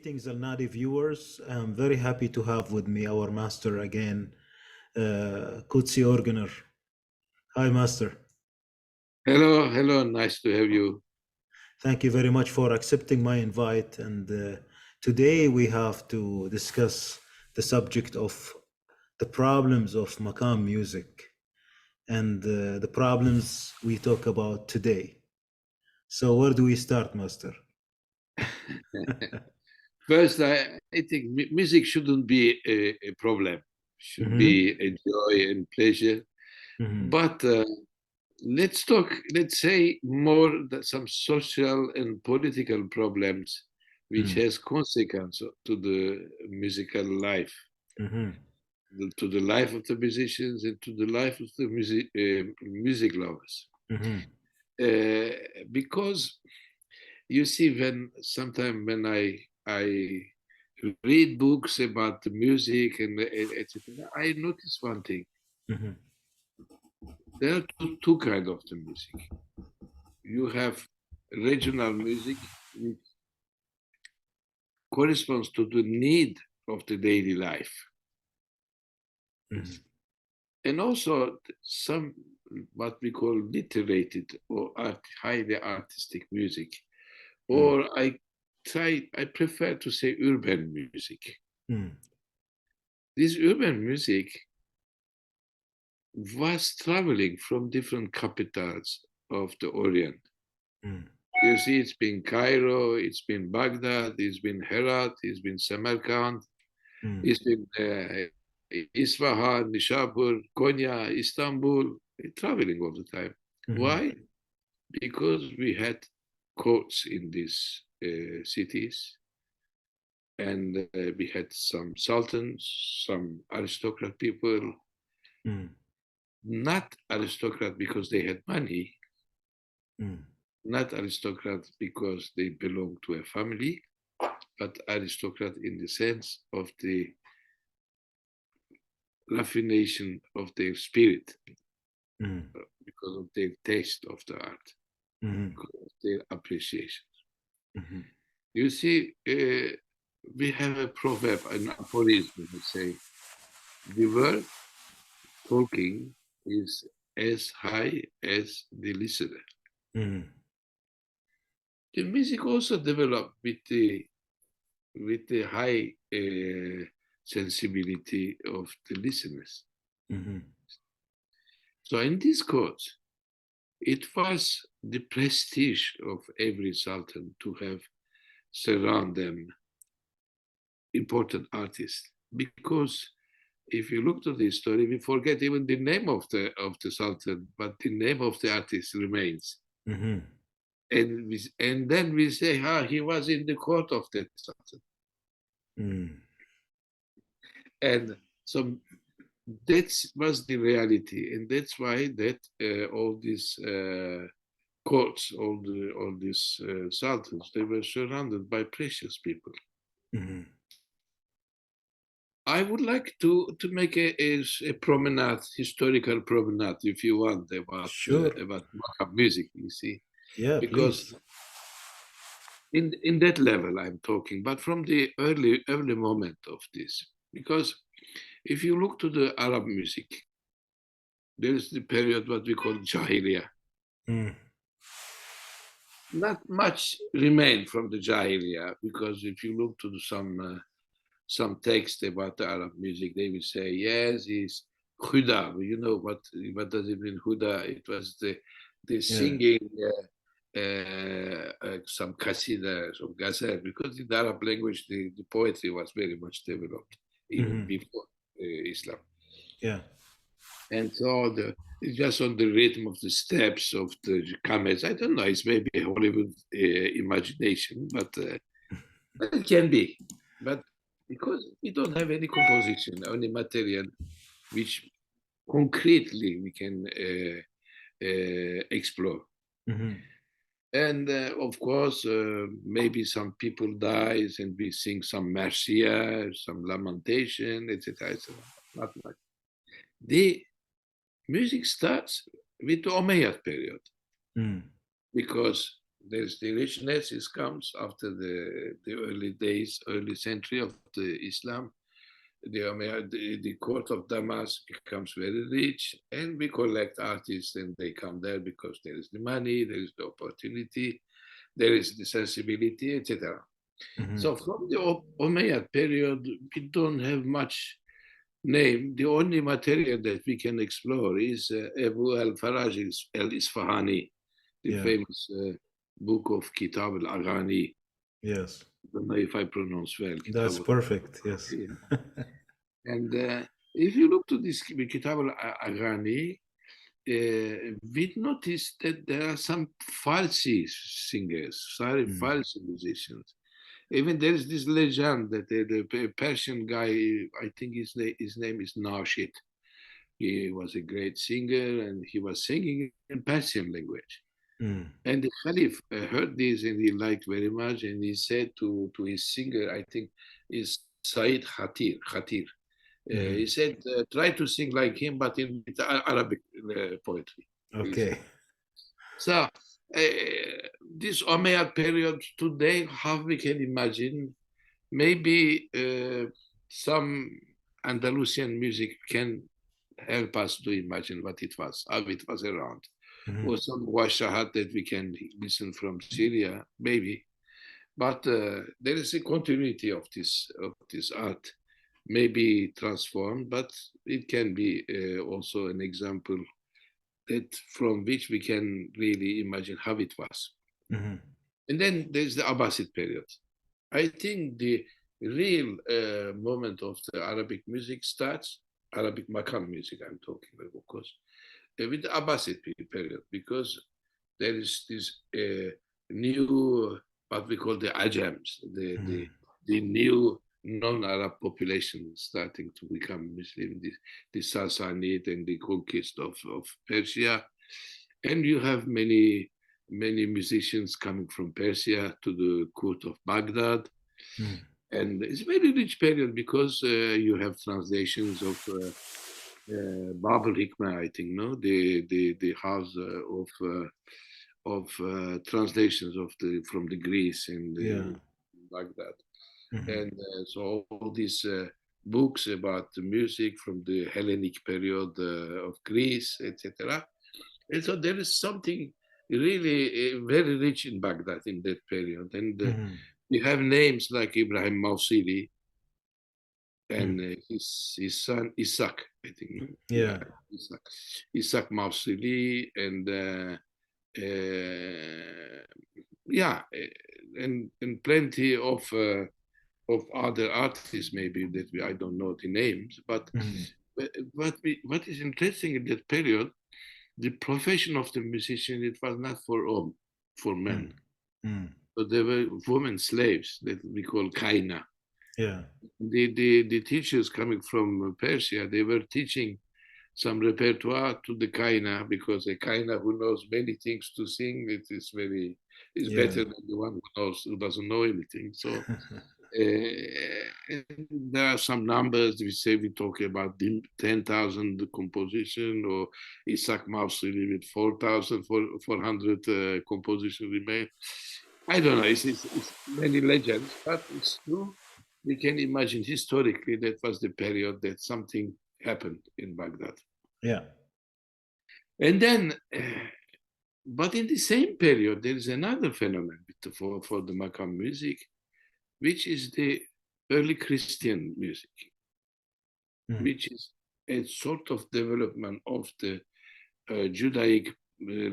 Greetings, Alnadi viewers. I'm very happy to have with me our master again, Kudsi Erguner. Hi, master. Hello, hello, nice to have you. Thank you very much for accepting my invite. And today we have to discuss the subject of the problems of Makam music and the problems we talk about today. So where do we start, master? First, I think music shouldn't be a problem, should be a joy and pleasure. Mhm. But let's talk, let's say more that some social and political problems which has consequence to the musical life, Mhm. to the life of the musicians and to the life of the music lovers. Mhm. Because you see, when sometimes when I read books about the music and etc., I notice one thing. Mhm. There are two kinds of the music. You have regional music, which corresponds to the need of the daily life, Mhm. and also some what we call literated or highly artistic music, or I prefer to say urban music. Mhm. This urban music was traveling from different capitals of the Orient. Mhm. You see, it's been Cairo, it's been Baghdad, it's been Herat, it's been Samarkand, Mhm. it's been Isfahan, Nishapur, Konya, Istanbul, traveling all the time. Mhm. Why? Because we had courts in these cities, and we had some sultans, some aristocrat people, Mhm. not aristocrat because they had money, Mhm. not aristocrat because they belong to a family, but aristocrat in the sense of the raffination of their spirit, Mhm. because of their taste of the art, Mhm. because of their appreciation. Mhm. You see, we have a proverb, an aphorism, let's say, the word talking is as high as the listener. Mhm. The music also developed with the high sensibility of the listeners. Mhm. So in this court, it was the prestige of every sultan to have surround them important artists, because if you look to the story, we forget even the name of the sultan, but the name of the artist remains. Mhm. And then we say, he was in the court of that sultan. Mhm. And so that was the reality, and that's why that all these courts, all these sultans, they were surrounded by precious people. Mhm. I would like to make a promenade, historical promenade, if you want, Sure. about Makam music. You see, Yeah, because please. in that level I'm talking, but from the early moment of this, because if you look to the Arab music, there is the period what we call Jahiliyyah. Mm. Not much remained from the Jahiliyyah, because if you look to some text about the Arab music, they will say, yes, it's huda. You know what does it mean, huda? It was the Yeah. singing some qasidas or ghazal, because in the Arab language, the poetry was very much developed even Mhm. before Islam. Yeah. And so it's just on the rhythm of the steps of the camels. I don't know, it's maybe a Hollywood imagination, but it can be. But because we don't have any composition, only material which concretely we can explore. Mhm. And of course, maybe some people dies and we sing some marcia, some lamentation, etc., etc. Not much. The music starts with the Umayyad period, Mm. because There's the richness. It comes after the early days, early century of the Islam. The court of Damas becomes very rich, and we collect artists, and they come there because there is the money, there is the opportunity, there is the sensibility, etc. Mhm. So from the Umayyad period, we don't have much name. The only material that we can explore is Abu al-Faraj al-Isfahani, the Yeah. famous book of Kitab al-Aghani. Yes. I don't know if I pronounce well, Kitab That's perfect. Yes. al-Aghani. And if you look to this Kitab al-Aghani, we noticed that there are some Farsi singers, sorry, Mm. Farsi musicians. Even there is this legend that the Persian guy, I think his name is Nashid. He was a great singer and he was singing in Persian language. Mm. And the Caliph heard this and he liked very much. And he said to his singer, I think is Said Khatir. He Mhm. said, try to sing like him, but in with Arabic poetry. He said. Okay. So this Umayyad period today, how we can imagine, maybe some Andalusian music can help us to imagine what it was, how it was around, or Mhm. some washahat that we can listen from Syria, maybe. But there is a continuity of this art, maybe transformed, but it can be also an example that from which we can really imagine how it was. Mhm. And then there's the Abbasid period. I think the real moment of the Arabic music starts, Arabic Makam music, I'm talking about, of course, with the Abbasid period, because there is this new, what we call the Ajams, Mhm. the new non-Arab population starting to become Muslim, the Sassanid and the conquest of Persia. And you have many musicians coming from Persia to the court of Baghdad. Mhm. And it's a very rich period because you have translations of Bab al-Hikmah, I think, no, the house of translations of the from the Greece and Yeah. Baghdad, Mhm. and so all these books about the music from the Hellenic period of Greece, etc. And so there is something really very rich in Baghdad in that period, and Mhm. you have names like Ibrahim Mausili and Mm. his son Isaac, I think. No? Yeah, Yeah. Isaac, Isaac Mausili, and uh, yeah, and plenty of other artists maybe that I don't know the names, but Mhm. what is interesting in that period, the profession of the musician, it was not for all, for men, Mm. Mm. but there were women slaves that we call kaina. Yeah. The teachers coming from Persia, they were teaching some repertoire to the kaina because a kaina who knows many things to sing, it is Yeah. better than the one who doesn't know anything. So there are some numbers. We say we talk about 10,000 composition, or Isaac Mausili with 4,400 composition remain. I don't know. It's many legends, but it's true. We can imagine historically that was the period that something happened in Baghdad. Yeah. And then, but in the same period, there is another phenomenon for the Makam music, which is the early Christian music, Mm. which is a sort of development of the Judaic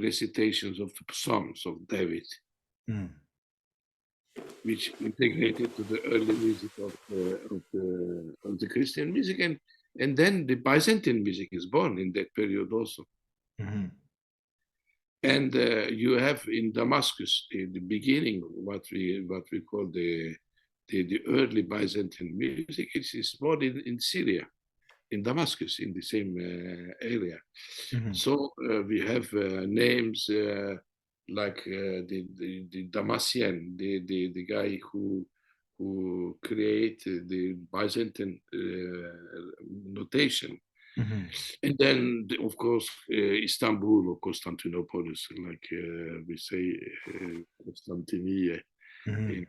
recitations of the Psalms of David, Mm. which integrated to the early music of the Christian music, and then the Byzantine music is born in that period also. Mhm. And you have in Damascus the beginning what we call the early Byzantine music. Is born in Syria, in Damascus, in the same area. Mhm. So we have names like the Damascene, the guy who created the Byzantine notation. Mhm. And then, of course, Istanbul or Constantinopolis, like we say, Constantinople Mhm. in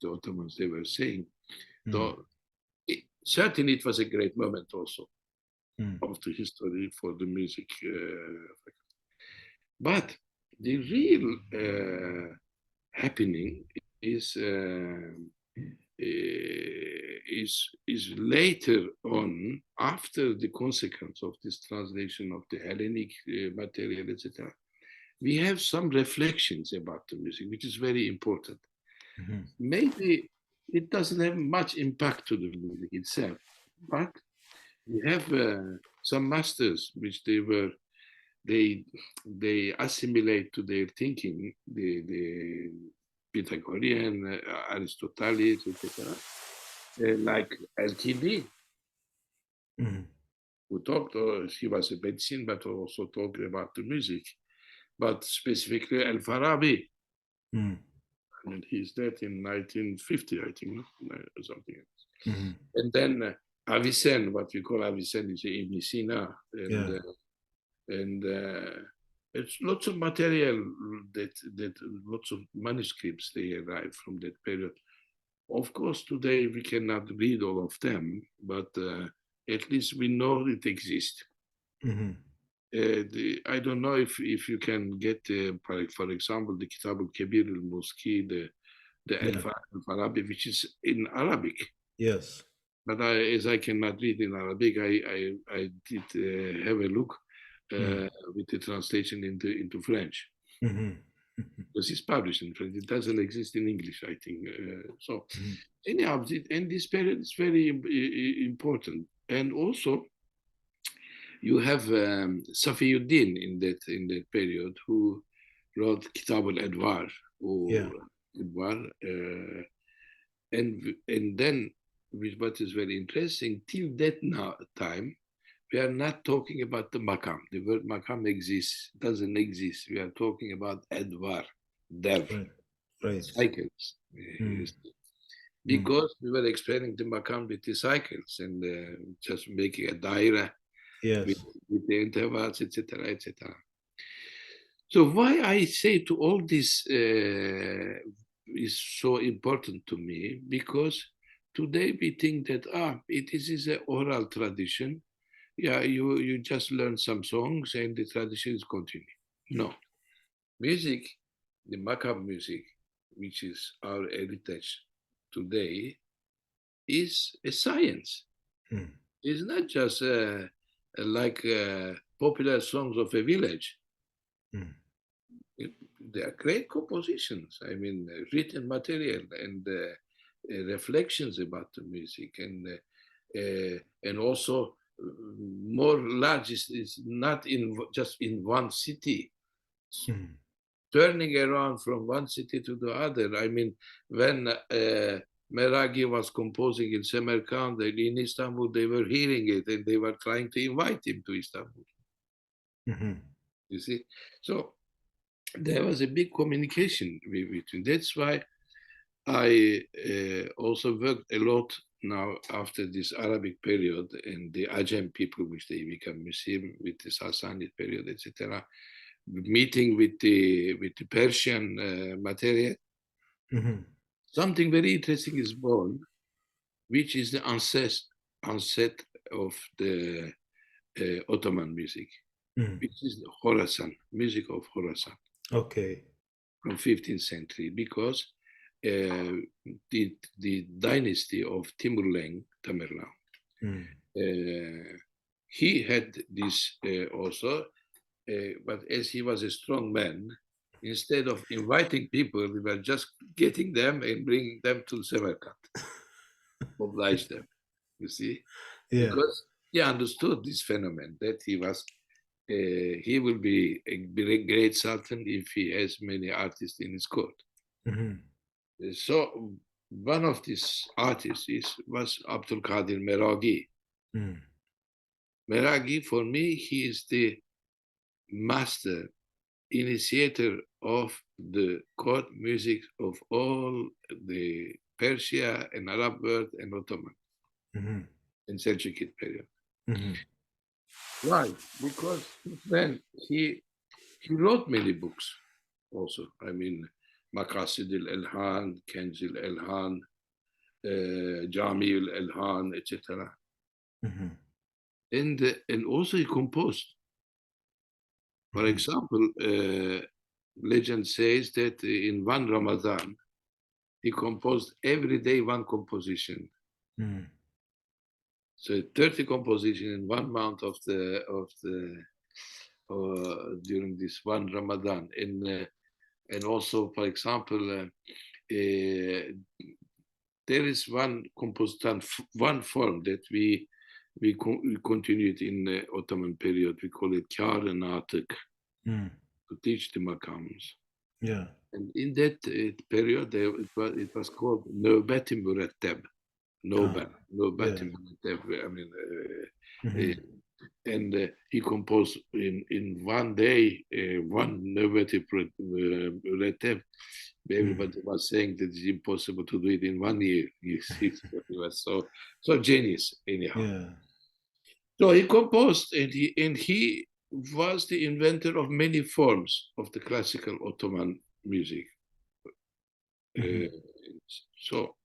the Ottomans, they were saying. Mhm. So certainly it was a great moment also Mhm. of the history for the music. But the real happening is is later on, after the consequence of this translation of the Hellenic material, etc. We have some reflections about the music, which is very important. Mhm. Maybe it doesn't have much impact to the music itself, but we have some masters which they they assimilate to their thinking the Pythagorean, Aristotle, etc. Like LTD, Mhm. who talked, he was a medicine, but also talked about the music, but specifically Al Farabi. Mhm. And he's dead in 1950, I think, or something else. Mhm. And then Avicenne, what we call Avicenne, is Ibn Sina, Yeah. and it's lots of material that lots of manuscripts they arrive from that period. Of course, today we cannot read all of them, but at least we know it exists. Mhm. I don't know if you can get, for example, the Kitab al-Kabir al-Muski, the Yeah. Al-Farabi, which is in Arabic. Yes. But as I cannot read in Arabic, I did have a look Mhm. with the translation into French. Mhm. Because it's published in French. It doesn't exist in English, I think. So Mhm. anyhow, and this period is very important. And also, you have Safiuddin in that period who wrote Kitab al-Adwar, or Yeah. Adwar, and then what is very interesting, till that time, we are not talking about the Makam. The word Makam doesn't exist. We are talking about Adwar, Dev, Right. Right. cycles. Mhm. Mhm. Because we were explaining the Makam with the cycles and just making a daira with, Yes. with the intervals, etc., etc. So why I say to all this is so important to me, because today we think that it is an oral tradition. Yeah, you just learn some songs and the tradition is continuing. No, music, the Makam music, which is our heritage today, is a science. Mhm. It's not just like popular songs of a village. Mhm. They are great compositions. I mean, written material and reflections about the music, and also more large is not in just in one city, Mhm. turning around from one city to the other. I mean, when Meragi was composing in Samarkand and in Istanbul, they were hearing it and they were trying to invite him to Istanbul. Mhm. You see, so there was a big communication between. That's why I also worked a lot now after this Arabic period and the Ajam people, which they become Muslim with the Sassanid period, etc. Meeting with the Persian material. Mhm. Something very interesting is born, which is the onset of the Ottoman music, Mhm. which is the Khorasan, music of Khorasan Okay. from 15th century, because the dynasty of Tamerlane, Mhm. he had this also, but as he was a strong man, instead of inviting people, we were just getting them and bringing them to Samarkand, oblige them, you see, Yeah. because he understood this phenomenon that he will be a great sultan if he has many artists in his court. Mhm. So one of these artists was Abdul Qadir Meragi. Mhm. Meragi, for me, he is the master initiator of the court music of all the Persia and Arab world and Ottoman Mhm. and Seljuk period. Mhm. Why? Because then he wrote many books also. I mean, Maqasid al-Elhan, Kenz al-Elhan, Jami al-Elhan, etc. Mhm. And also he composed. For Mhm. example, legend says that in one Ramadan, he composed every day one composition. Mhm. So 30 composition in 1 month during this one Ramadan. And also, for example, there is one composition, one form that we continued in the Ottoman period. We call it Kar and Atık, Mhm. to teach the Makams. Yeah. And in that period, it was called Nöbeti Müretteb. Ah. Nöbeti Yeah. Müretteb. I mean, Mhm. and he composed in one day one Nöbeti Müretteb. Mhm. Everybody was saying that it's impossible to do it in 1 year. He was so genius anyhow. Yeah. So he composed, and he was the inventor of many forms of the classical Ottoman music. Uh, Mhm. so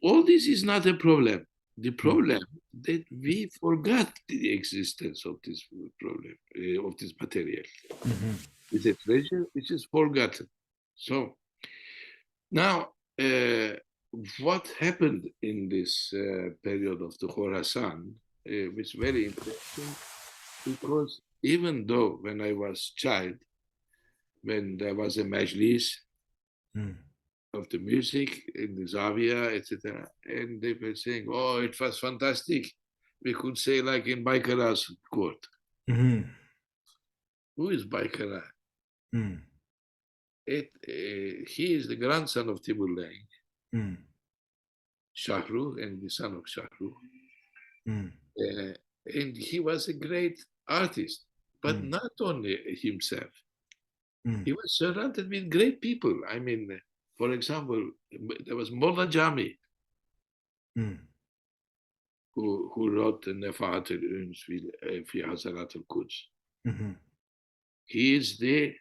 all this is not a problem. The Mhm. problem that we forgot the existence of this problem, of this material. Mhm. It's a treasure which is forgotten. So now, what happened in this period of the Khorasan is very interesting, because even though when I was child, when there was a majlis Mhm. of the music in the Zavia, etc., and they were saying, "Oh, it was fantastic." We could say like in Baykara's court. Mhm. Who is Baykara? Mhm. He is the grandson of Timurlenk, Mhm. Shahru, and the son of Shahru. Mhm. Uh, and he was a great artist, but Mhm. not only himself. Mhm. He was surrounded with great people. I mean, for example, there was Molla Jami, Mhm. who wrote Nefahat al-Uns fi Hazarat al-Quds. Mhm. He is the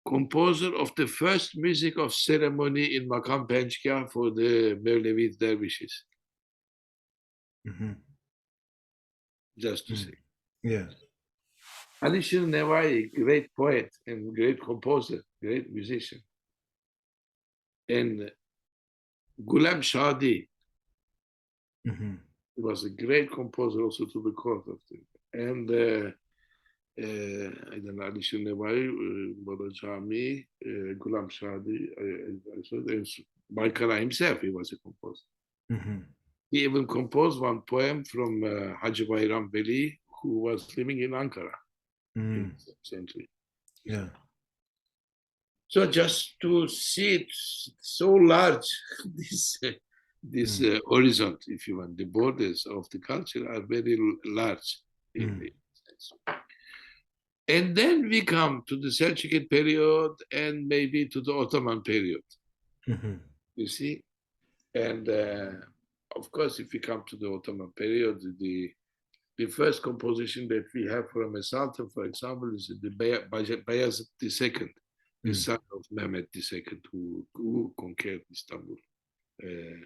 composer of the first music of ceremony in Makam Penchka for the Mevlevi dervishes, Mhm. just to say. Mhm. Yeah. Ali Shir Nevai, great poet and great composer, great musician. And Gulam Shadi Mhm. was a great composer also to the court of them. And I don't know, Ali Shir Nevai, Baba Jami, Gulam Shadi, I saw there's Baykara himself, he was a composer. Mhm. He even composed one poem from Hacı Bayram Veli, who was living in Ankara in Mhm. the same century. Yeah. So just to see it so large, this Mhm. horizon, if you want, the borders of the culture are very large in Mhm. the sense. And then we come to the Selçukid period and maybe to the Ottoman period, Mhm. you see. And of course, if we come to the Ottoman period, the first composition that we have from a sultan, for example, is the Bayezid II, the Mhm. son of Mehmed II, who conquered Istanbul. Uh,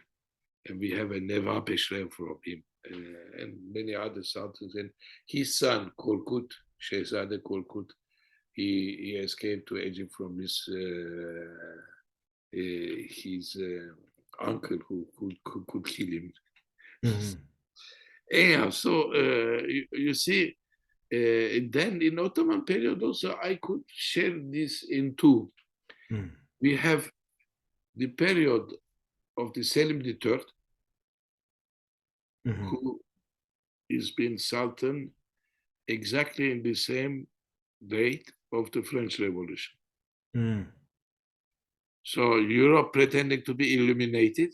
and we have a Neva Peshrev from him, and many other sultans. And his son, Korkut, Shehzade Korkut, he escaped to Egypt from his uncle who could kill him. Mhm. Anyhow, so you see, then in Ottoman period also I could share this in two. Mhm. We have the period of the Selim III, Mhm. who is being Sultan exactly in the same date of the French Revolution. Mhm. So Europe pretending to be illuminated,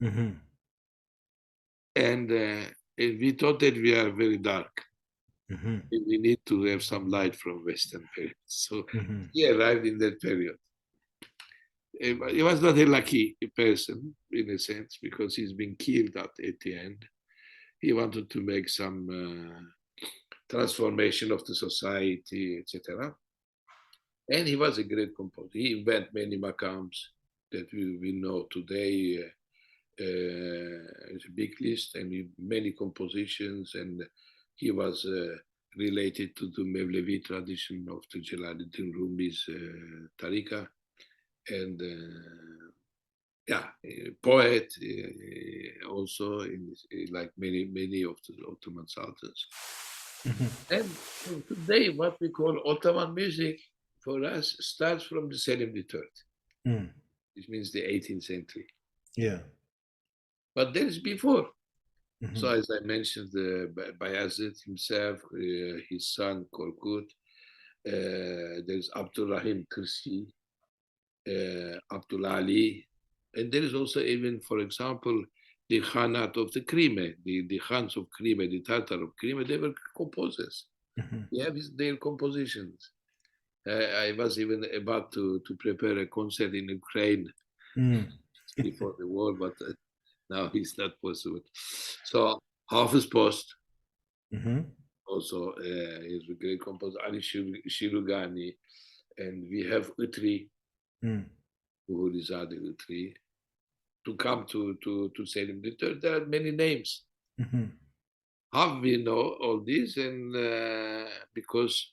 Mhm. and we thought that we are very dark. Mhm. And we need to have some light from Western period. So Mhm. he arrived in that period. He was not a lucky person in a sense because he's been killed at the end. He wanted to make some transformation of the society, etc. And he was a great composer. He invented many makams that we know today. It's a big list and many compositions. And he was related to the Mevlevi tradition of the Jalaluddin Rumi's Tariqa. And yeah, poet also, like many of the Ottoman sultans. And today, what we call Ottoman music for us starts from the Selim III, which means the 18th century. Yeah. But there is before. So as I mentioned, Bayezid himself, his son Korkut, there's Abdurrahim Kırsi, Abdul Ali, and there is also even, for example, the Khanat of the Crimea, the Khans of Crimea, the Tatar of Crimea, they were composers. They have their compositions. I was even about to prepare a concert in Ukraine before the war, but now it's not possible. So Hafiz Post also is a great composer, Ali Shirugani, and we have Utri, Uhurizade Utri. To come to Selim III, there are many names. How we know all this? And because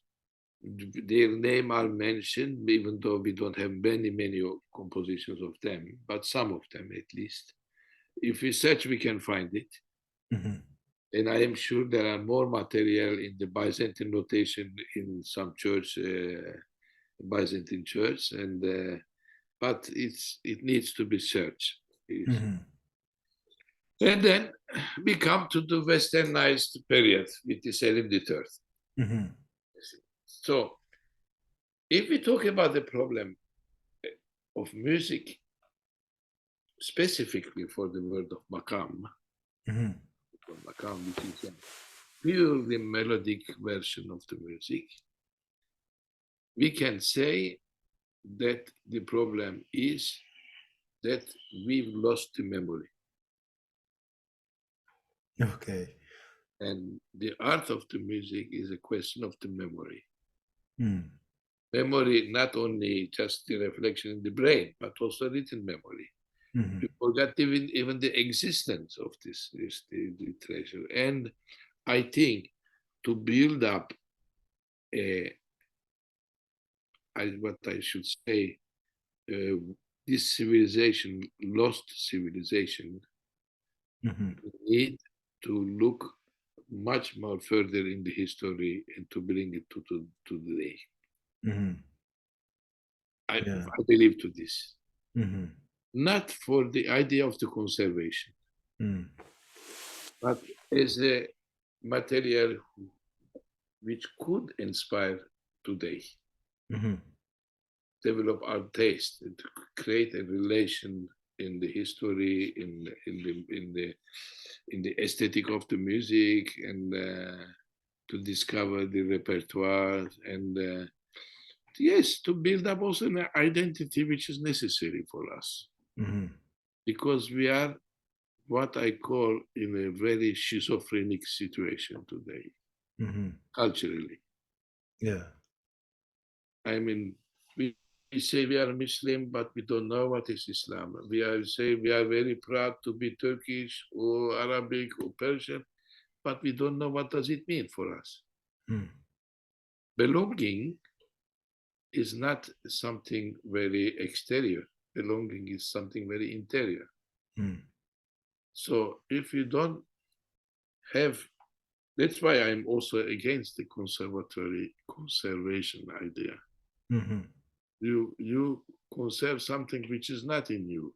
their name are mentioned, even though we don't have many compositions of them, but some of them at least. If we search, we can find it. And I am sure there are more material in the Byzantine notation in some church, Byzantine church, and but it needs to be searched. And then we come to the westernized period with the Selim III. So if we talk about the problem of music, specifically for the word of Makam, Makam, which is a purely melodic version of the music, we can say that the problem is that we've lost the memory. Okay. And the art of the music is a question of the memory. Memory, not only just the reflection in the brain, but also written memory. We forgot even the existence of this the treasure. And I think to build up what I should say, this civilization, lost civilization, we need to look much more further in the history and to bring it to today. I believe to this. Not for the idea of the conservation, but as a material which could inspire today, develop our taste, and to create a relation in the history, in the aesthetic of the music, and to discover the repertoire, and yes, to build up also an identity which is necessary for us, because we are what I call in a very schizophrenic situation today, culturally. Yeah. I mean, we say we are Muslim, but we don't know what is Islam. We say we are very proud to be Turkish or Arabic or Persian, but we don't know what does it mean for us. Belonging is not something very exterior. Belonging is something very interior. So if you don't have, that's why I'm also against the conservation idea. You conserve something which is not in you.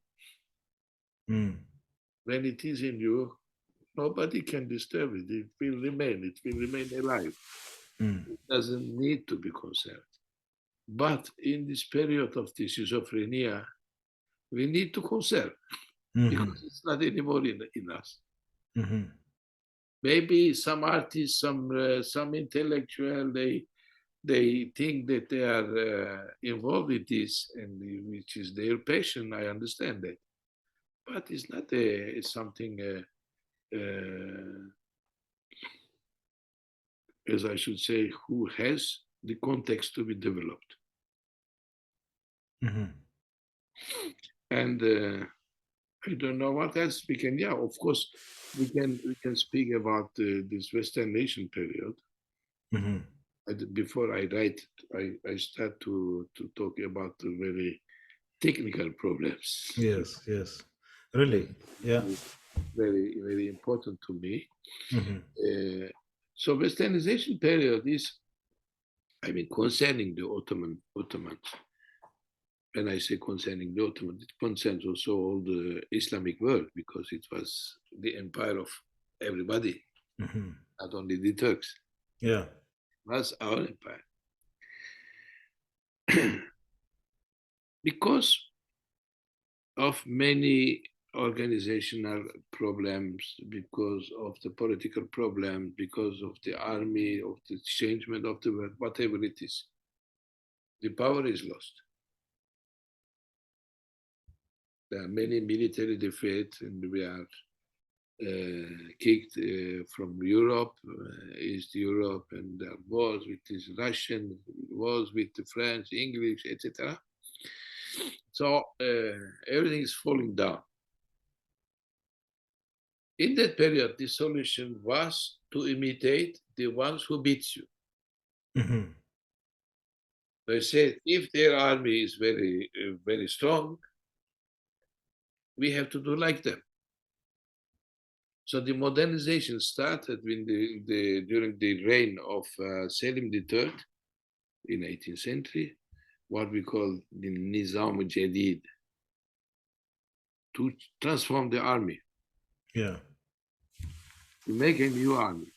When it is in you, nobody can disturb it. It will remain alive. It doesn't need to be conserved. But in this period of the schizophrenia, we need to conserve because it's not anymore in us. Maybe some artists, some intellectual, they think that they are involved with this, and which is their passion. I understand that, but it's not something as I should say, who has the context to be developed. Mm-hmm. And I don't know what else we can. Yeah, of course, we can speak about this Western nation period. Mm-hmm. Before I write, I start to talk about the very technical problems. Yes, yes. Really, yeah. Very, very important to me. Mm-hmm. So Westernization period is, I mean, concerning the Ottomans. When I say concerning the Ottomans, it concerns also all the Islamic world because it was the empire of everybody, Mm-hmm. not only the Turks. Yeah. It was our empire. Because of many organizational problems, because of the political problem, because of the army, of the changement of the world, whatever it is, the power is lost. There are many military defeats, and we are kicked from Europe, East Europe, and there wars with the Russian, wars with the French, English, etc. So everything is falling down. In that period, the solution was to imitate the ones who beat you. Mm-hmm. They said, if their army is very, very strong, we have to do like them. So the modernization started during the reign of Selim III in 18th century, what we call the Nizam Jadid, to transform the army, Yeah. to make a new army.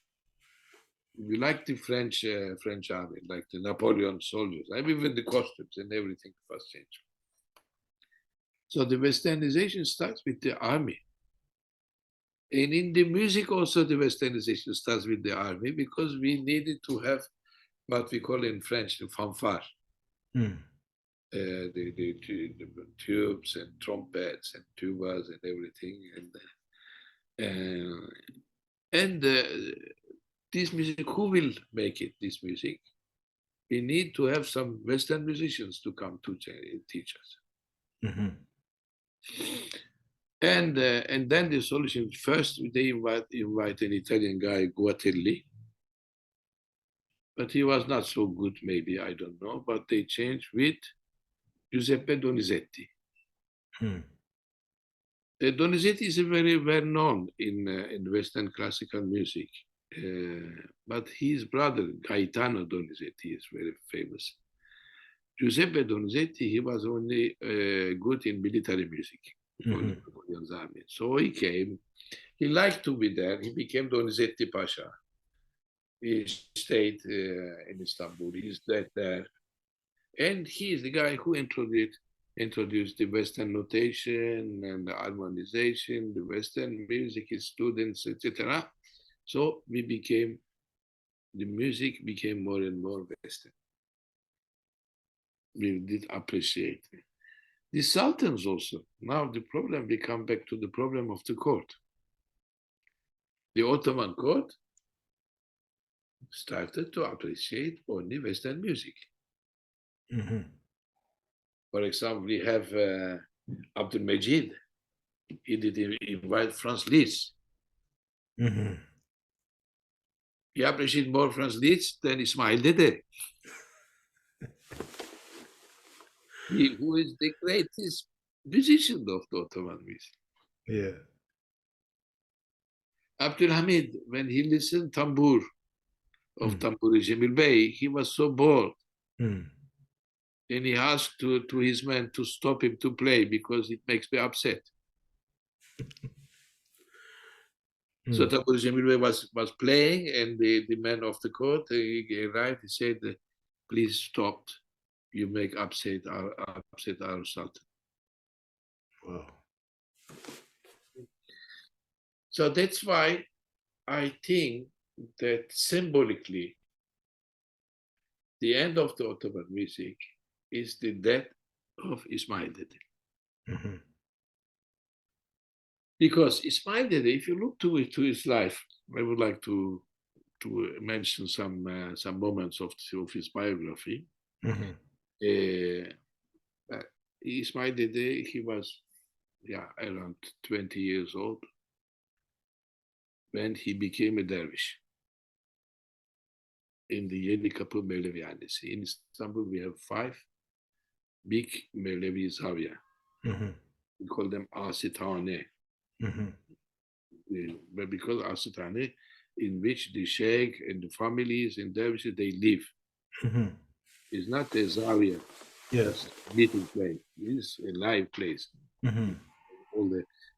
We like the French army, like the Napoleon soldiers. I mean, even the costumes and everything was changed. So the Westernization starts with the army. And in the music also the Westernization starts with the army because we needed to have what we call in French the fanfare. Mm. The tubes and trumpets and tubas and everything. And this music, who will make it, this music? We need to have some Western musicians to come to teach us. Mm-hmm. And then the solution, first they invite an Italian guy, Guatelli, but he was not so good, maybe, I don't know, but they changed with Giuseppe Donizetti. Mm. Donizetti is very well known in Western classical music, but his brother Gaetano Donizetti is very famous. Giuseppe Donizetti, he was only good in military music, Mm-hmm. only Napoleon's army. So he came, he liked to be there, he became Donizetti Pasha. He stayed in Istanbul, he stayed there. And he is the guy who introduced the Western notation and the harmonization, the Western music, his students, etc. So the music became more and more Western. We did appreciate it. The sultans also. Now the problem, we come back to the problem of the court. The Ottoman court started to appreciate only Western music. Mm-hmm. For example, we have Abdul Majid. He did invite Franz Liszt. Mm-hmm. He appreciated more Franz Liszt than Ismail Dede, who is the greatest musician of the Ottoman music. Yeah. Abdul Hamid, when he listened tambur of Tamburi Jamil Bey, he was so bored. Mm. And he asked to his men to stop him to play because it makes me upset. So Tamburi Jamil Bey was playing, and the man of the court, he arrived, he said, please stop. You make upset our sultan. Wow. So that's why I think that symbolically, the end of the Ottoman music is the death of Ismail Dede. Mm-hmm. Because Ismail Dede, if you look to his life, I would like to to mention some moments of his biography. Mm-hmm. Ismail Dede, he was around 20 years old when he became a dervish in the Yeni Kapı Mevlevihanesi. In Istanbul, we have 5 big Mevlevi Zavya. Mm-hmm. We call them Asitane. Mm-hmm. But because Asitane, in which the sheikh and the families and dervishes, they live. Mm-hmm. It's not a Zavia, Yes. just meeting place. It's a live place. Mm-hmm.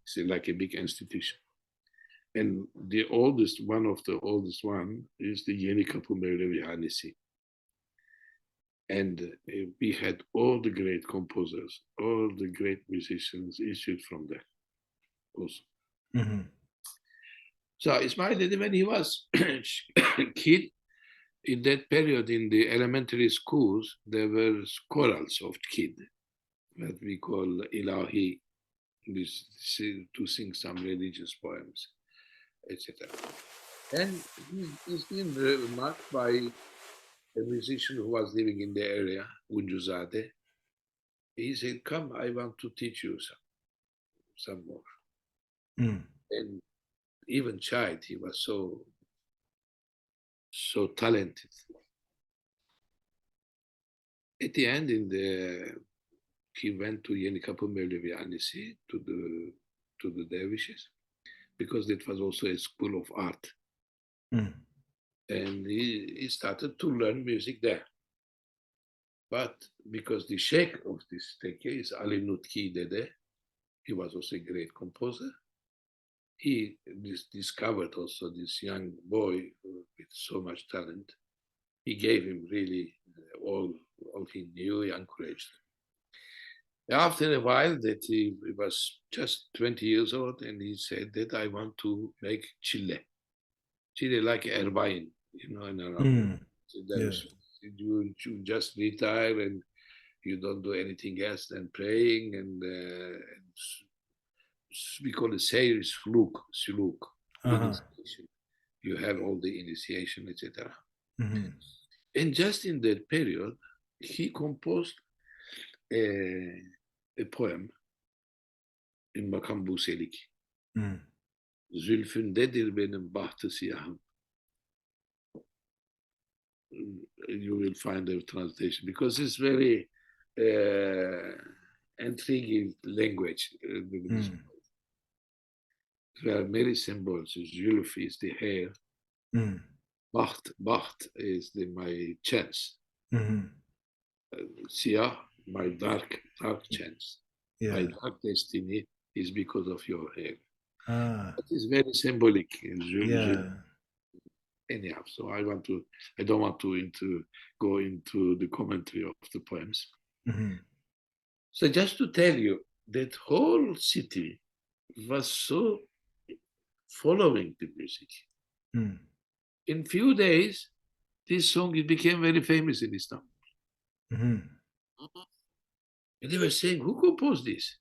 It's like a big institution. And the oldest, one of the oldest one is the Yeni Kapı Mevlevihanesi. And we had all the great composers, all the great musicians issued from there also. Mm-hmm. So Ismail Dede, when he was a kid, in that period in the elementary schools, there were chorals of kid, that we call ilahi, to sing some religious poems, etc. And he's been remarked by a musician who was living in the area, Unjuzade. He said, "Come, I want to teach you some more." Mm. And even child, he was so talented. At the end, he went to Yeni Kapı Mevlevihanesi to the dervishes, because it was also a school of art. Mm. And he started to learn music there. But because the sheikh of this tekke is Ali Nutki Dede, he was also a great composer. He discovered also this young boy with so much talent. He gave him really all he knew. He encouraged him. After a while, that he was just 20 years old, and he said that I want to make Chile. Chile like Erbain, in Arabic. Mm. So Yes. you just retire and you don't do anything else than praying, and we call it Seyr Suluk, initiation. You have all the initiation, etc. Mm-hmm. And just in that period, he composed a poem in Makam Buselik. Mm. Zülfündedir benim bahtı siyahım. You will find the translation, because it's very intriguing language. Mm. There are many symbols. Zülf is the hair. Mm. Baht is my chance. Mm-hmm. Siyah, my dark chance. Yeah. My dark destiny is because of your hair. Ah. That is very symbolic. Yeah. Anyhow, so I don't want to go into the commentary of the poems. Mm-hmm. So just to tell you, that whole city was so following the music. Mm. In few days, this song became very famous in Istanbul. Mm-hmm. And they were saying, who composed this?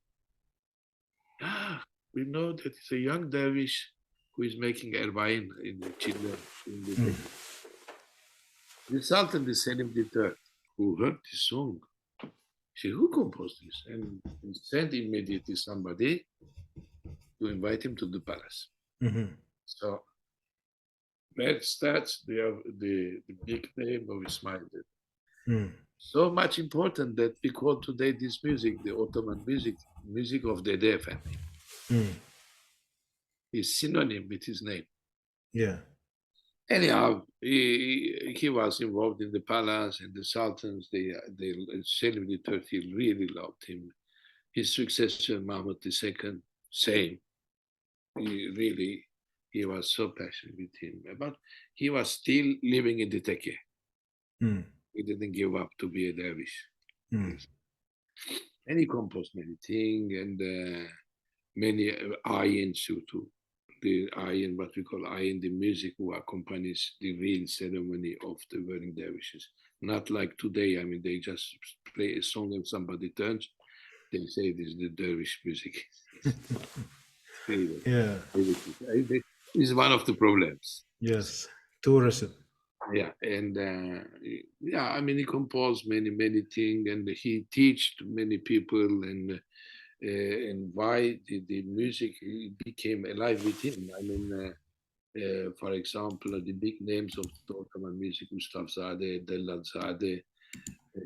We know that it's a young dervish who is making Erbain in Chile. The Sultan, the Selim III, who heard this song, said, who composed this? And he sent immediately somebody to invite him to the palace. Mm-hmm. So that starts the big name of Ismail. Mm. So much important that we call today this music, the Ottoman music of the Dede family. Mm. Is synonym with his name. Yeah. Anyhow, he was involved in the palace, and the sultans, Selim III really loved him. His successor, Mahmud II, same. He was so passionate with him. But he was still living in the tekke. Mm. He didn't give up to be a dervish. Mm. And he composed many things, and many ayins too. The ayin, what we call ayin, the music who accompanies the real ceremony of the wedding dervishes. Not like today, they just play a song and somebody turns, they say this is the dervish music. Yeah. It's one of the problems. Yes. Tourism. Yeah, and yeah, I mean, he composed many things, and he teached many people, and why the music became alive with him. I mean, for example, the big names of the Ottoman music: Mustafa Zade, Delal Zade,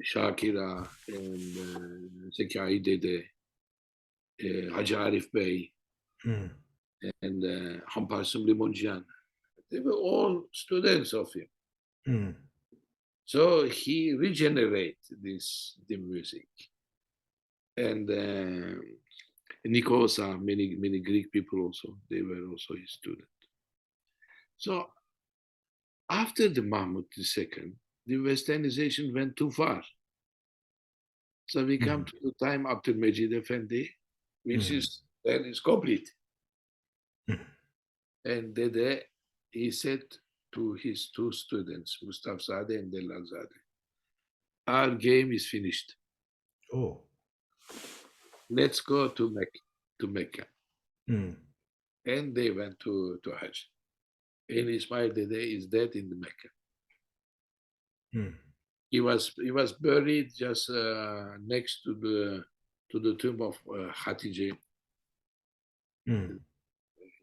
Shakira, and Zekai Dede, Hacı Arif Bey, Mm. and Hamparsum Limonjian. They were all students of him. Mm. So he regenerated the music. And Nikosa, many Greek people also, they were also his students. So after the Mahmud II, the westernization went too far. So we come Mm. to the time after Mejid Effendi, which Mm. is then is complete. Mm. And Dede, he said to his two students, Mustafa Zade and Delal Zade, our game is finished. Oh. Let's go to Mecca. Mm. And they went to Hajj. And Ismail Dede is dead in the Mecca. Mm. He was buried just next to the tomb of Hatice, Mm.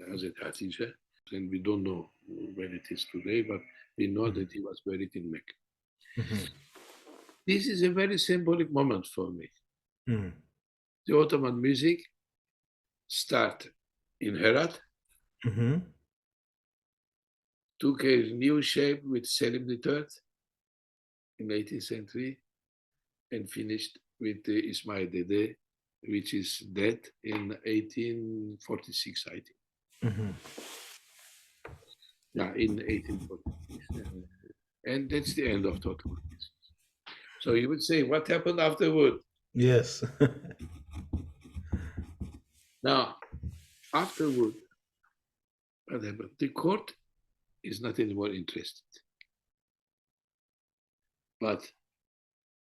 Hazrat Hatice, and we don't know where it is today, but we know Mm. that he was buried in Mecca. Mhm. This is a very symbolic moment for me. Mm. The Ottoman music started in Herat, Mhm. took a new shape with Selim III in 18th century, and finished with Ismail Dede, which is dead in 1846, I think. Mhm. Yeah, in 1846. And that's the end of the Ottoman music. So you would say, what happened afterward? Yes. Now, afterward, what happened? The court is not anymore interested. But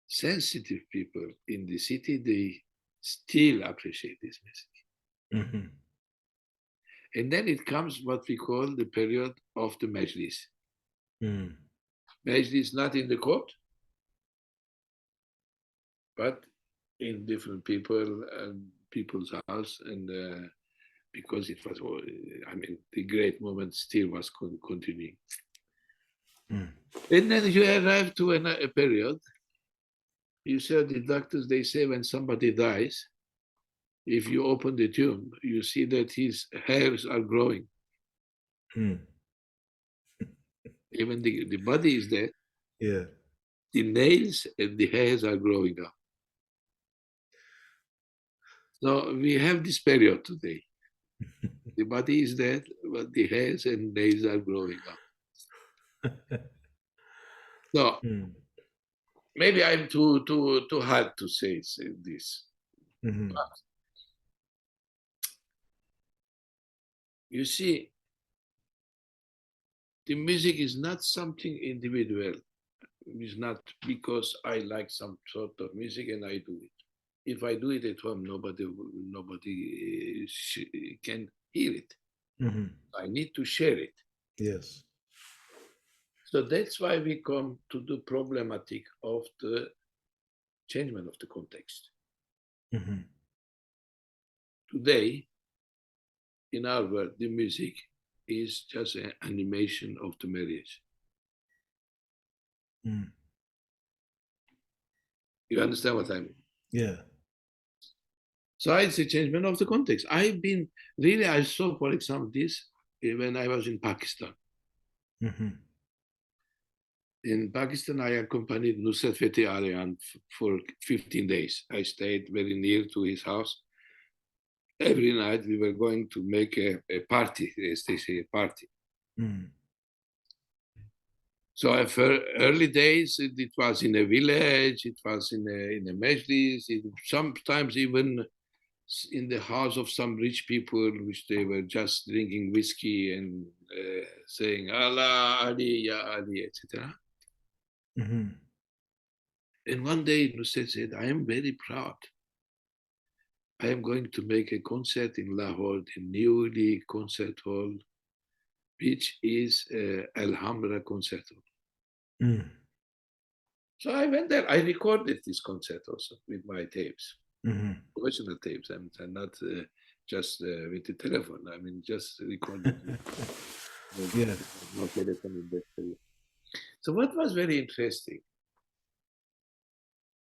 sensitive people in the city, they still appreciate this music. Mhm. And then it comes what we call the period of the Majlis. Mm. Majlis not in the court, but in different people's house, and because it was, I mean, the great moment still was continuing. Mm. And then you arrive to a period. You said the doctors, they say when somebody dies, if you open the tomb, you see that his hairs are growing. Mm. Even the body is there, Yeah. the nails and the hairs are growing up. So we have this period today. The body is dead, but the hairs and nails are growing up. So Mm. maybe I'm too hard to say this. Mhm. But you see, the music is not something individual. It's not because I like some sort of music and I do it. If I do it at home, nobody can hear it. Mhm. I need to share it. Yes. So that's why we come to the problematic of the changement of the context. Mhm. Today, in our world, the music is just an animation of the marriage. Mm. You understand what I mean? Yeah. So it's a changement of the context. I saw, for example, this when I was in Pakistan. Mhm. In Pakistan, I accompanied Nusrat Fethi Aliyan for 15 days. I stayed very near to his house. Every night we were going to make a party, as they say, a party. Mm. So for early days, it was in a village, it was in a majlis, sometimes even in the house of some rich people, which they were just drinking whiskey and saying Allah, Ali, Ya Ali, etc. Mhm. And one day Nusret said, I am very proud. I am going to make a concert in Lahore, the newly concert hall, which is Alhambra Concerto. Mm. So I went there. I recorded this concert also with my tapes, Mm-hmm. original tapes, and not just with the telephone. I mean, just recorded with Yeah. no telephone in that period. So what was very interesting,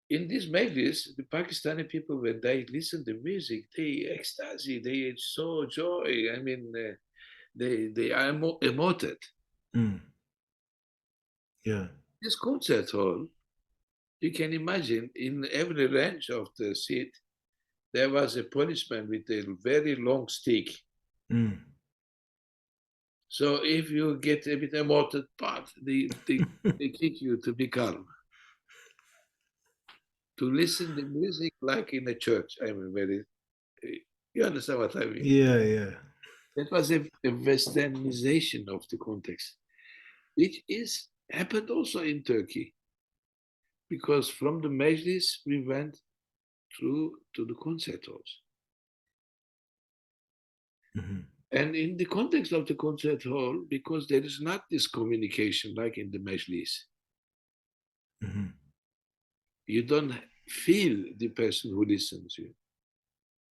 in this majlis, the Pakistani people, when they listen to music, they ecstasy, they so joy. I mean, they are emoted. Mm. Yeah. This concert hall, you can imagine, in every range of the seat, there was a policeman with a very long stick. Mm. So if you get a bit emoted, but they kick you to be calm, to listen the music like in a church. I mean, very, you understand what I mean? Yeah, yeah. That was a westernization of the context, which is happened also in Turkey, because from the majlis we went through to the concert halls. Mm-hmm. And in the context of the concert hall, because there is not this communication like in the majlis, Mm-hmm. you don't feel the person who listens to you.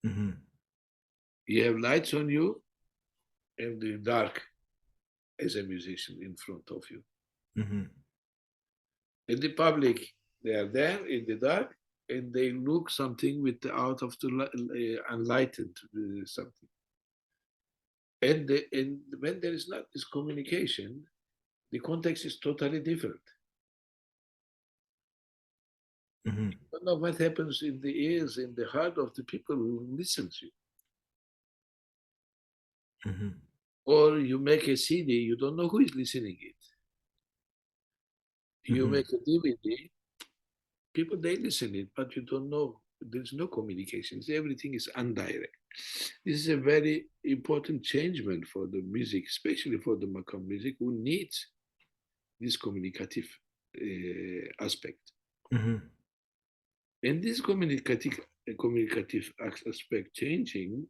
Mm-hmm. You have lights on you and the dark as a musician in front of you. Mm-hmm. In the public, they are there in the dark and they look something with the out of the enlightened something. And when there is not this communication, the context is totally different. Mm-hmm. You don't know what happens in the ears, in the heart of the people who listen to you. Mm-hmm. Or you make a CD, you don't know who is listening it. You Mm-hmm. make a DVD, people they listen it, but you don't know. There's no communications. Everything is indirect. This is a very important changement for the music, especially for the Makam music, who needs this communicative aspect. Mm-hmm. And this communicative aspect changing,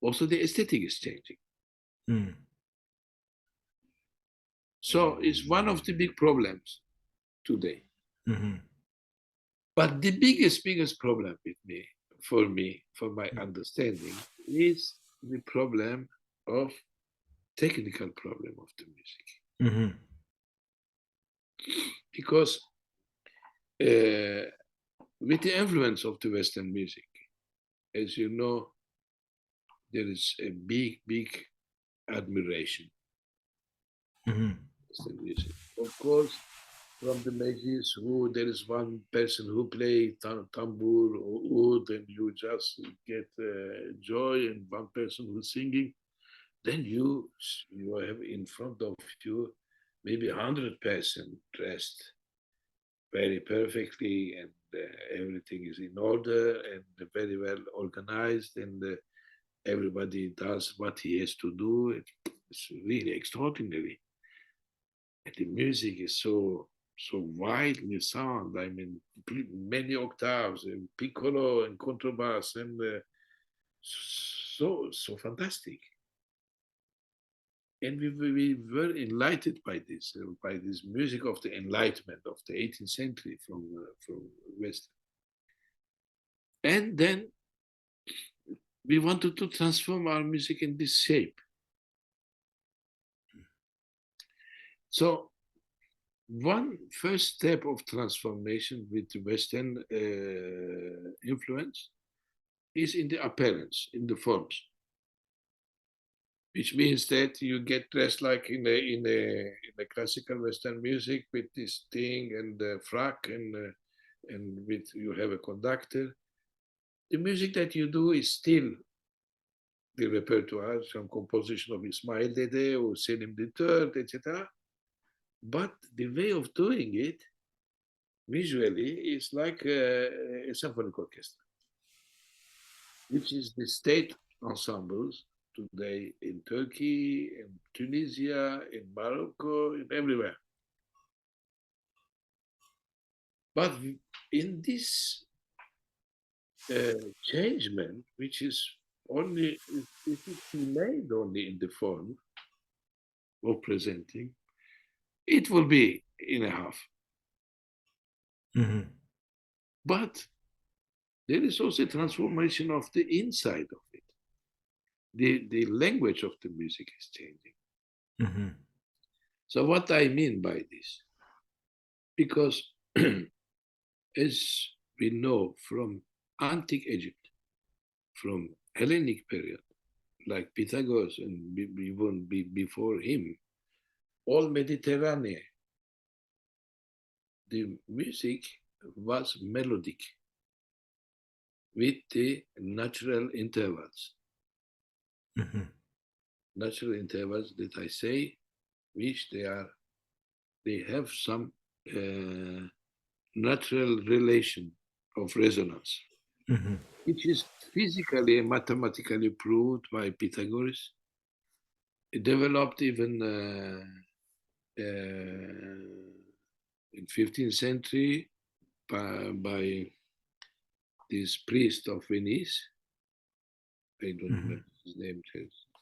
also the aesthetic is changing. Mm-hmm. So it's one of the big problems today. Mm-hmm. But the biggest problem with me, for my understanding, is the problem of technical problem of the music. Mm-hmm. Because with the influence of the Western music, as you know, there is a big admiration Mm-hmm. for Western music. Of course, from the majors who there is one person who play tambour or oud and you just get joy, and one person who's singing, then you have in front of you maybe 100% dressed very perfectly, and everything is in order and very well organized, and everybody does what he has to do. It's really extraordinary. And the music is so widely sound. I mean, many octaves and piccolo and contrabass, and so fantastic. And we were enlightened by this music of the Enlightenment of the 18th century from West. And then we wanted to transform our music in this shape. So one first step of transformation with the Western influence is in the appearance, in the forms, which means that you get dressed like in a classical Western music with this thing and the frock and with you have a conductor. The music that you do is still the repertoire, some composition of Ismail Dede or Selim III, etc. But the way of doing it visually is like a symphonic orchestra, which is the state ensembles today in Turkey, in Tunisia, in Morocco, in everywhere. But in this changement, which is only, if it's made only in the form, of presenting, it will be in a half. But there is also a transformation of the inside of it. The language of the music is changing. So what I mean by this, because as we know from antique Egypt, from Hellenic period, like Pythagoras and even before him, all Mediterranean, the music was melodic with the natural intervals. Natural intervals that I say, which they have some natural relation of resonance, which is physically and mathematically proved by Pythagoras. It developed even in 15th century by this priest of Venice. I don't remember his name.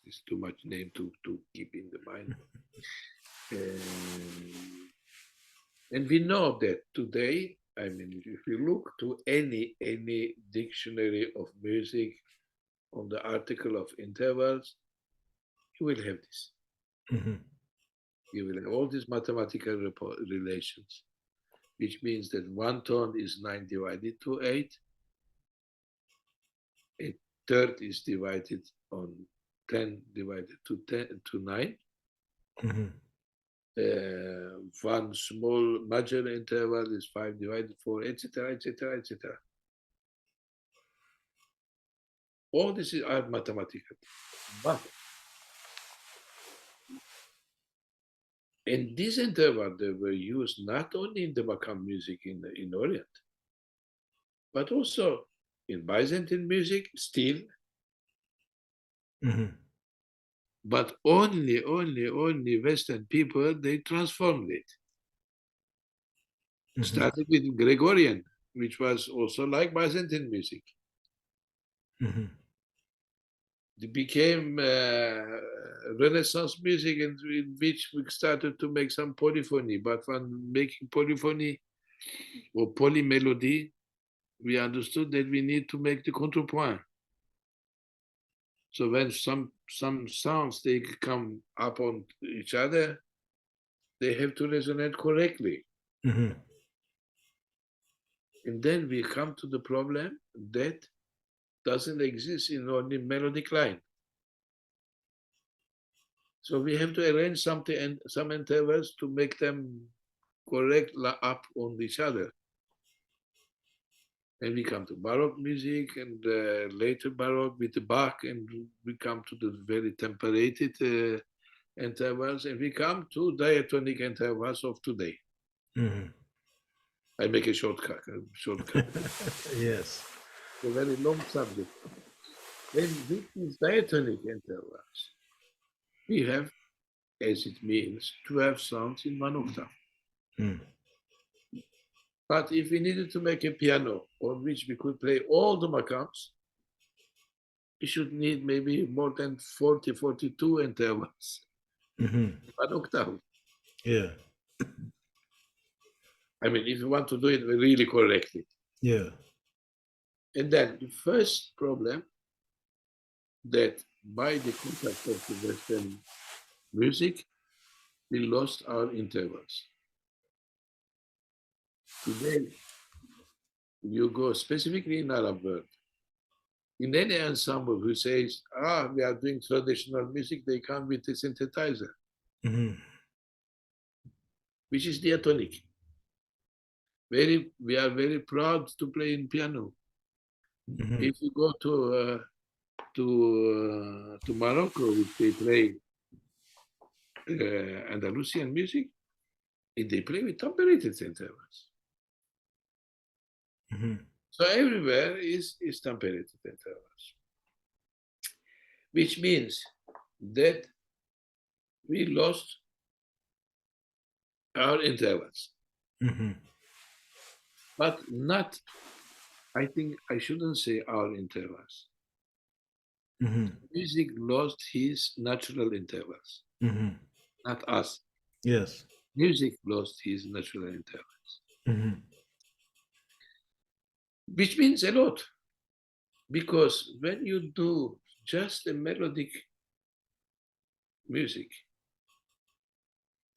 It's too much name to keep in the mind. And we know that today, I mean, if you look to any dictionary of music on the article of intervals, you will have this. You will have all these mathematical relations, which means that one tone is 9 divided to 8. A third is divided on 10 divided to 9. One small major interval is 5 divided 4, etc., etc., etc. All this are mathematical. But and these intervals, they were used not only in the Makam music in Orient, but also in Byzantine music still. But only Western people, they transformed it. Started with Gregorian, which was also like Byzantine music. It became Renaissance music, in which we started to make some polyphony. But when making polyphony or polymelody, we understood that we need to make the contrepoint. So when some sounds, they come up on each other, they have to resonate correctly. And then we come to the problem that doesn't exist in only melodic line. So we have to arrange something and some intervals to make them correct up on each other. And we come to Baroque music and later Baroque with the Bach, and we come to the very temperated intervals, and we come to diatonic intervals of today. I make a shortcut. Yes. A very long subject. Then with these diatonic intervals, we have, as it means, 12 sounds in one octave. But if we needed to make a piano on which we could play all the makams, we should need maybe more than 40, 42 intervals. One octave. Yeah. I mean, if you want to do it really correctly. Yeah. And then the first problem that by the contact of the Western music, we lost our intervals. Today, you go specifically in Arab world, in any ensemble who says, we are doing traditional music, they come with a synthesizer, which is diatonic. We are very proud to play in piano. If you go to Morocco, which they play Andalusian music, they play with temperated intervals. So everywhere is temperated intervals, which means that we lost our intervals. But not, I think I shouldn't say our intervals. Music lost his natural intervals. not us. Yes. Music lost his natural intelligence, Mm-hmm. which means a lot. Because when you do just a melodic music,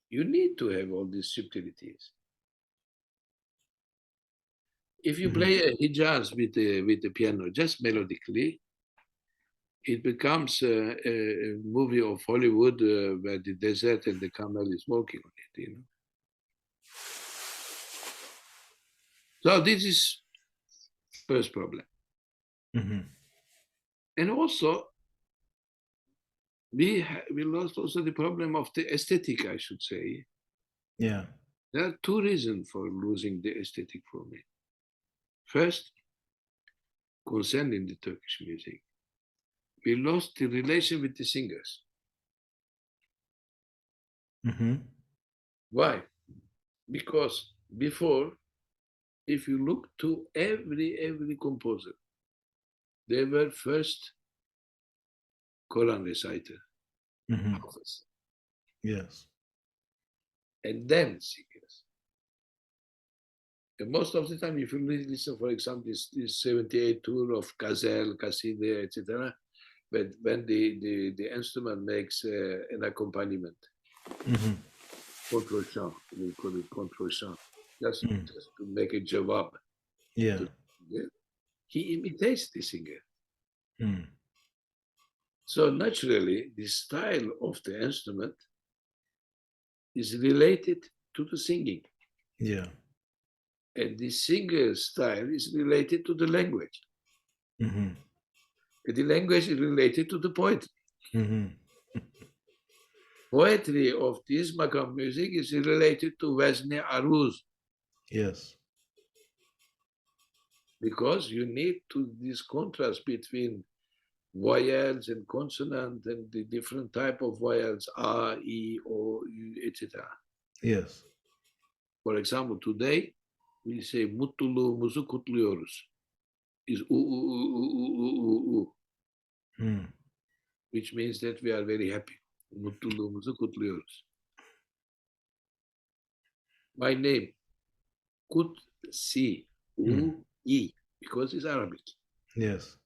you need to have all these subtleties. If you Mm-hmm. play a Hijaz with the piano just melodically, it becomes a movie of Hollywood where the desert and the camel is walking on it. You know. So this is first problem, Mm-hmm. and also we lost also the problem of the aesthetic. I should say Yeah. there are two reasons for losing the aesthetic for me. First, concerning the Turkish music, we lost the relation with the singers. Mm-hmm. Why? Because before, if you look to every composer, they were first Quran reciter, Mm-hmm. Hafiz, Yes. and then singers. And most of the time, if you listen, for example, this 78 tour of Gazel, Kaside, etc., but when the instrument makes an accompaniment, Mm-hmm. control chant, we call it control chant, Mm. just to make a jawab Yeah. to the singer, he imitates the singer. Mm. So naturally, the style of the instrument is related to the singing, Yeah. and the singer's style is related to the language. Mm-hmm. And the language is related to the poetry. Mm-hmm. Poetry of this Makam music is related to Vesne Aruz, Yes. because you need to this contrast between vowels and consonant and the different type of vowels, A, E, O, U, etc. Yes. For example, today we say mutluluğumuzu kutluyoruz. Is u, u, u, u, u, u, u, Mm. which means that we are very happy. Mutluluğumuzu kutluyoruz. My name, Kudsi, Mm. U, E, because it's Arabic. Yes.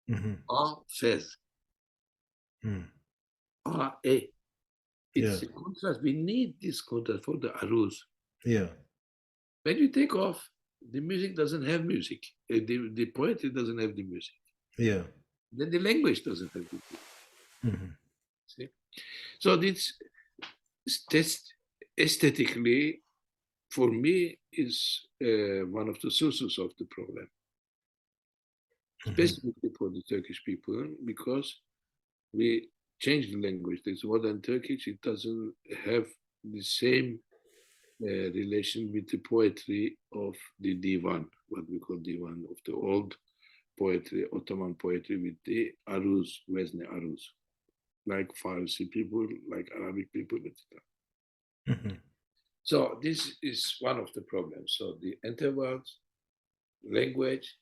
Mm-hmm. A, Fez, Mm. A, E. It's Yeah. a contrast. We need this contrast for the aruz. Yeah. When you take off, the music doesn't have music. The poetry doesn't have the music. Yeah. Then the language doesn't have the music. Mm-hmm. See? So this test aesthetically, for me, is one of the sources of the problem, Mm-hmm. specifically for the Turkish people, because we changed the language. There's modern Turkish, it doesn't have the same relation with the poetry of the divan, what we call divan, of the old poetry, Ottoman poetry, with the aruz, Vezne aruz, like Farsi people, like Arabic people, etc. Mm-hmm. So this is one of the problems. So the intervals, language,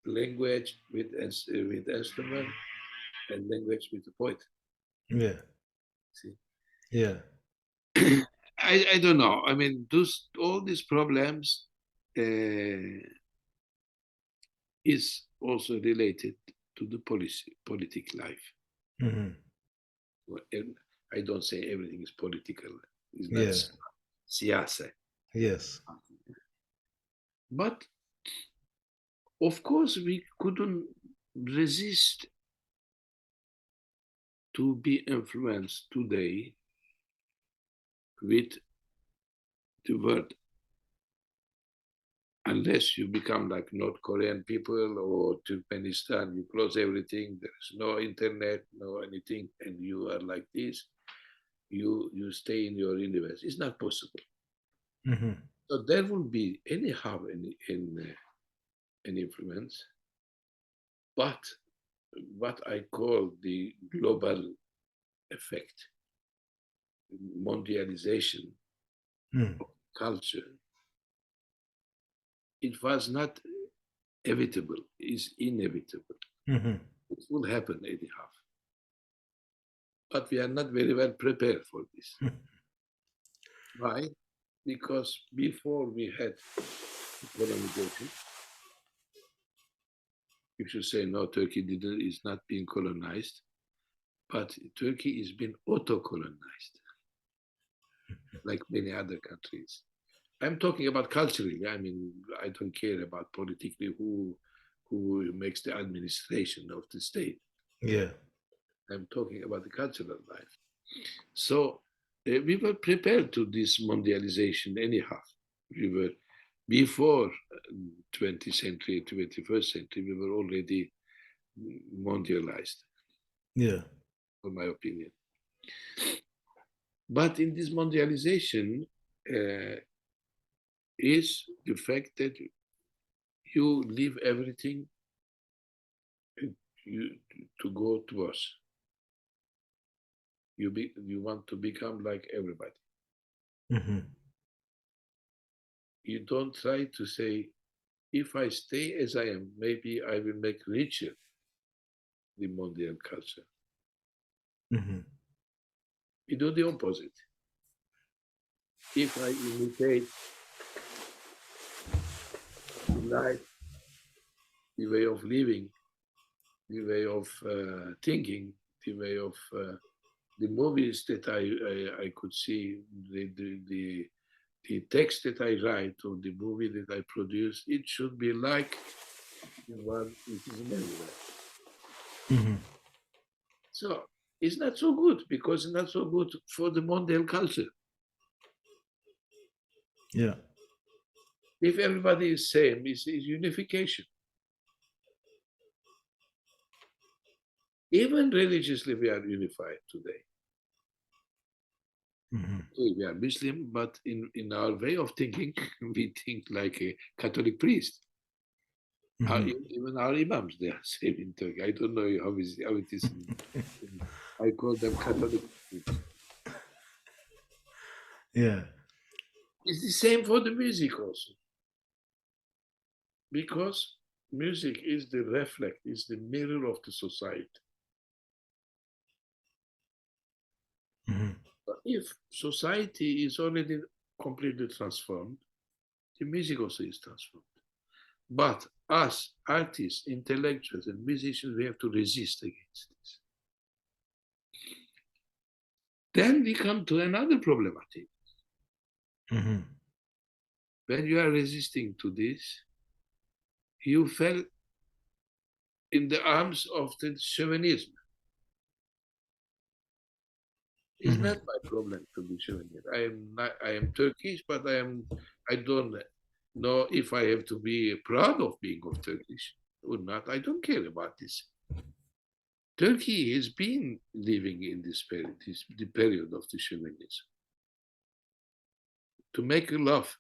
language with instrument, and language with the poet. Yeah. See, Yeah. I don't know. I mean, those all these problems is also related to the politic life. Mm-hmm. Well, I don't say everything is political. It's not Yeah. siyasa. Yes. But of course, we couldn't resist to be influenced today with the word, unless you become like North Korean people or Turkmenistan, you close everything, there is no internet, no anything, and you are like this, you stay in your universe. It's not possible. Mm-hmm. So there will be anyhow an influence, but what I call the global effect, mondialization Mm. of culture, it was not evitable, it's inevitable. Mm-hmm. It will happen anyhow. but we are not very well prepared for this. Why? Because before we had colonization, you should say no, Turkey is not being colonized, but Turkey is being auto-colonized, like many other countries. I'm talking about culturally. I mean, I don't care about politically who makes the administration of the state. Yeah. I'm talking about the cultural life. So we were prepared to this mondialization anyhow. We were before 20th century, 21st century, we were already mondialized, Yeah. in my opinion. But in this mondialization is the fact that you leave everything you, to go to us. You want to become like everybody. Mm-hmm. You don't try to say, if I stay as I am, maybe I will make richer the mondial culture. Mm-hmm. We do the opposite. If I imitate the life, the way of living, the way of thinking, the way of the movies that I could see, the text that I write or the movie that I produce, it should be like the one which is in everywhere. Mm-hmm. So it's not so good because it's not so good for the mondial culture. Yeah. If everybody is same, it's unification. Even religiously, we are unified today. Mm-hmm. We are Muslim, but in our way of thinking, we think like a Catholic priest. Mm-hmm. Even our imams, they are same in Turkey. I don't know how it is. I call them Catholic. Yeah. It's the same for the music also. Because music is the reflect, is the mirror of the society. Mm-hmm. But if society is already completely transformed, the music also is transformed. But us, artists, intellectuals, and musicians, we have to resist against this. Then we come to another problematic. Mm-hmm. When you are resisting to this, you fell in the arms of the chauvinism. It's Mm-hmm. not my problem to be chauvinist. I am Turkish, but I don't know if I have to be proud of being of Turkish or not. I don't care about this. Turkey has been living in this period, the period of the chauvinism. To make you laugh,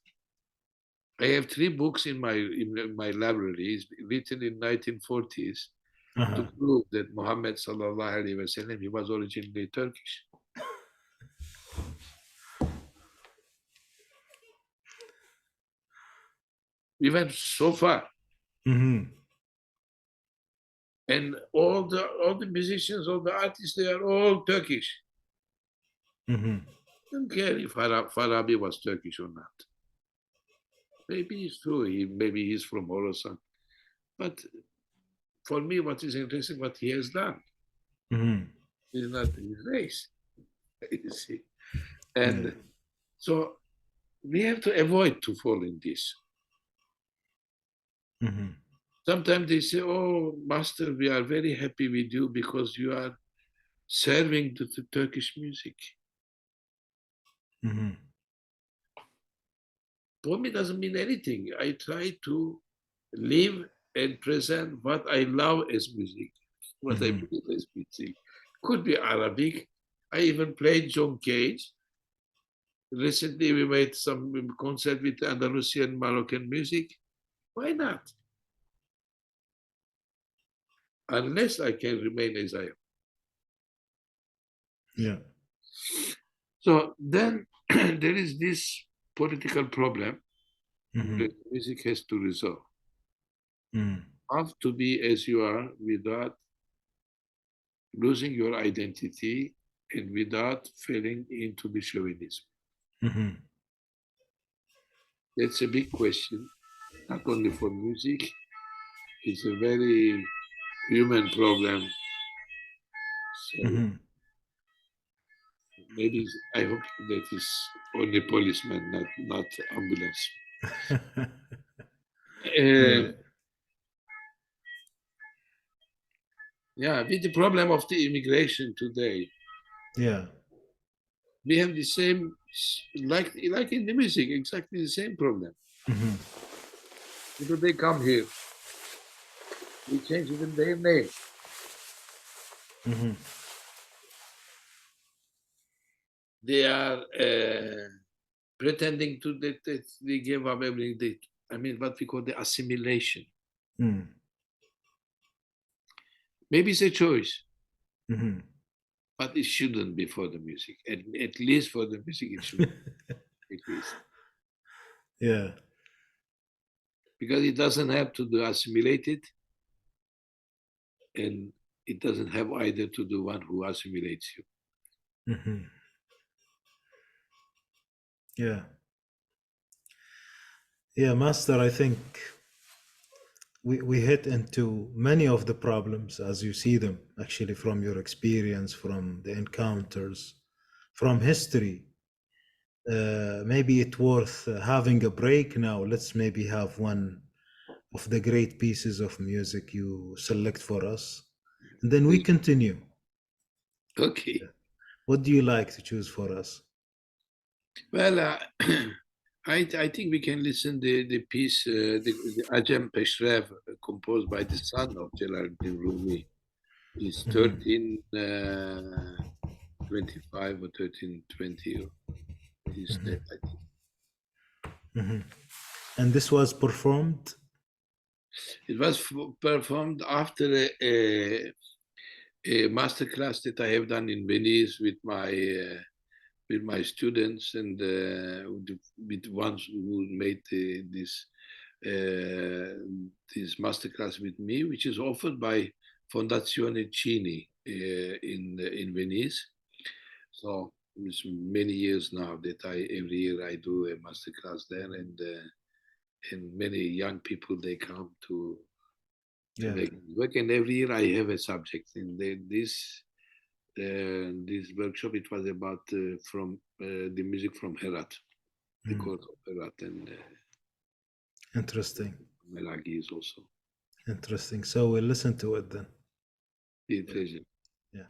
I have 3 books in my libraries written in 1940s to Uh-huh. prove that Muhammad sallallahu alaihi wasallam he was originally Turkish. We went so far, Mm-hmm. and all the musicians, all the artists, they are all Turkish. Mm-hmm. Don't care if Farabi was Turkish or not. Maybe it's true. Maybe he's from Khorasan. But for me, what is interesting, what he has done Mm-hmm. is not his race. You see, Yeah. and so we have to avoid to fall in this. Mm-hmm. Sometimes they say, "Oh, master, we are very happy with you because you are serving the Turkish music." Mm-hmm. For me, doesn't mean anything. I try to live and present what I love as music, what I Mm-hmm. believe as music. Could be Arabic. I even played John Cage. Recently, we made some concert with Andalusian Moroccan music. Why not? Unless I can remain as I am. Yeah. So then there is this political problem Mm-hmm. that music has to resolve. Mm-hmm. Have to be as you are without losing your identity and without falling into the chauvinism? Mm-hmm. That's a big question, not only for music. It's a very human problem. So Mm-hmm. maybe I hope that is only policeman, not ambulance. Yeah. Yeah, with the problem of the immigration today, Yeah. we have the same, like in the music, exactly the same problem. Mm-hmm. People they come here, they change even their name. Mm-hmm. They are pretending to that they give up everything. I mean, what we call the assimilation. Mm-hmm. Maybe it's a choice, Mm-hmm. but it shouldn't be for the music. At least for the music, it should at least Yeah. because it doesn't have to do assimilated, and it doesn't have either to do one who assimilates you. Mm-hmm. Yeah. Yeah, Master, I think we hit into many of the problems as you see them, actually, from your experience, from the encounters, from history. Maybe it's worth having a break now. Let's maybe have one of the great pieces of music you select for us, and then we continue. Okay. What do you like to choose for us? Well, I think we can listen the piece, the Ajem Peshrev, composed by the son of Jalaluddin Rumi. Is Mhm, 1325 or 1320. Is mhm, that I think mhm. And this was performed. it was performed after a master class that I have done in Venice with my students and with ones who made uh, this masterclass with me, which is offered by Fondazione Cini in Venice. So it's many years now that every year I do a masterclass there, and many young people they come to Yeah. make work, and every year I have a subject. In this workshop, it was about from the music from Herat, the Mm. court of Herat, and Interesting. Melagis also. Interesting. So we'll listen to it then. The treasure. Yeah.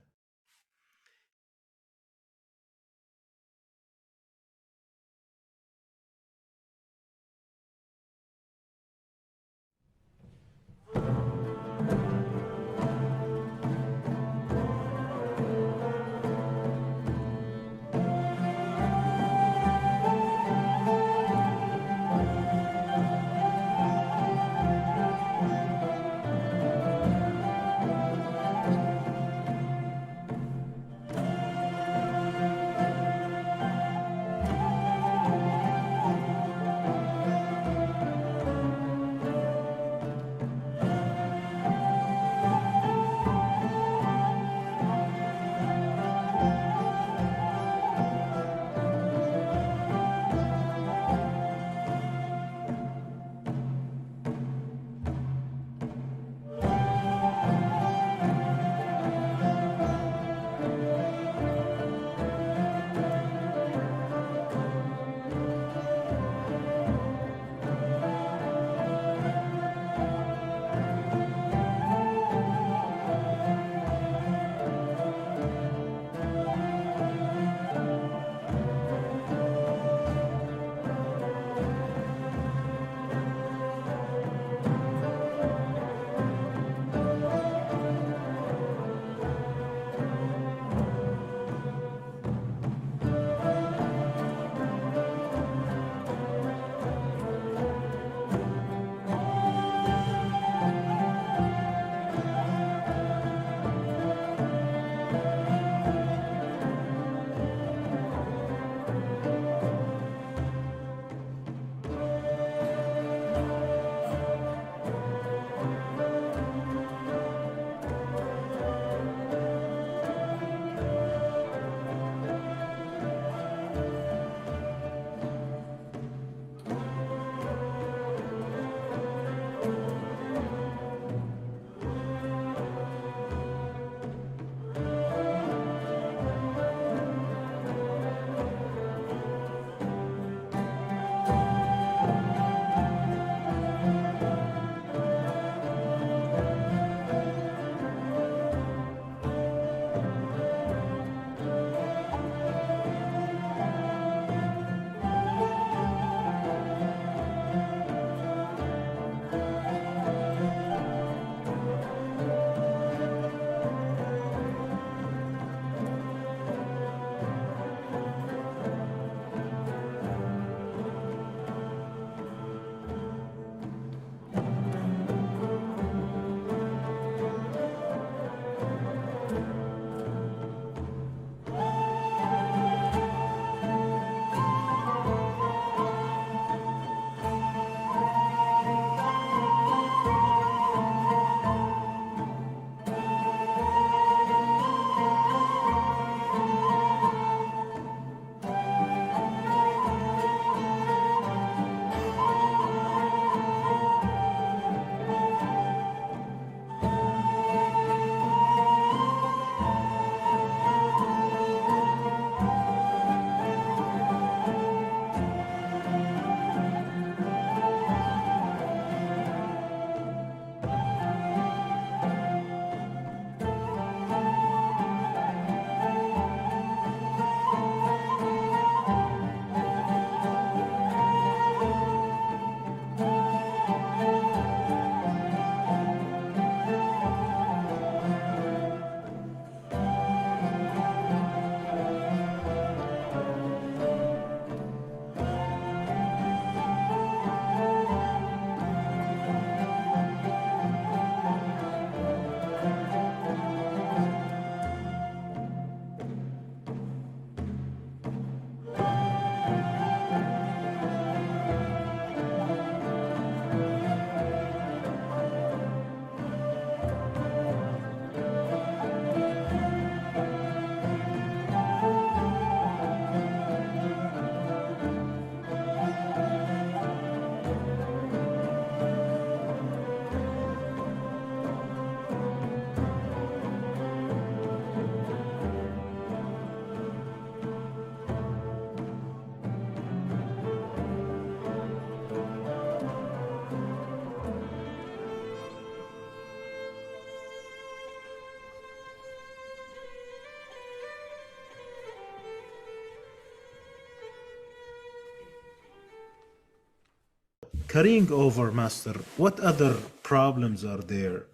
carrying over, Master, what other problems are there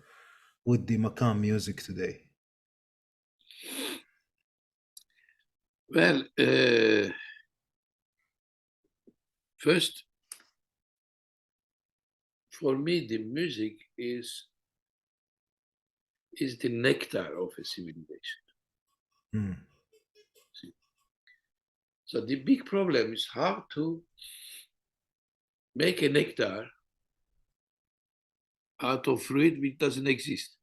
with the Makam music today? Well, first, for me, the music is the nectar of a civilization. Hmm. See? So the big problem is how to make a nectar out of fruit which doesn't exist.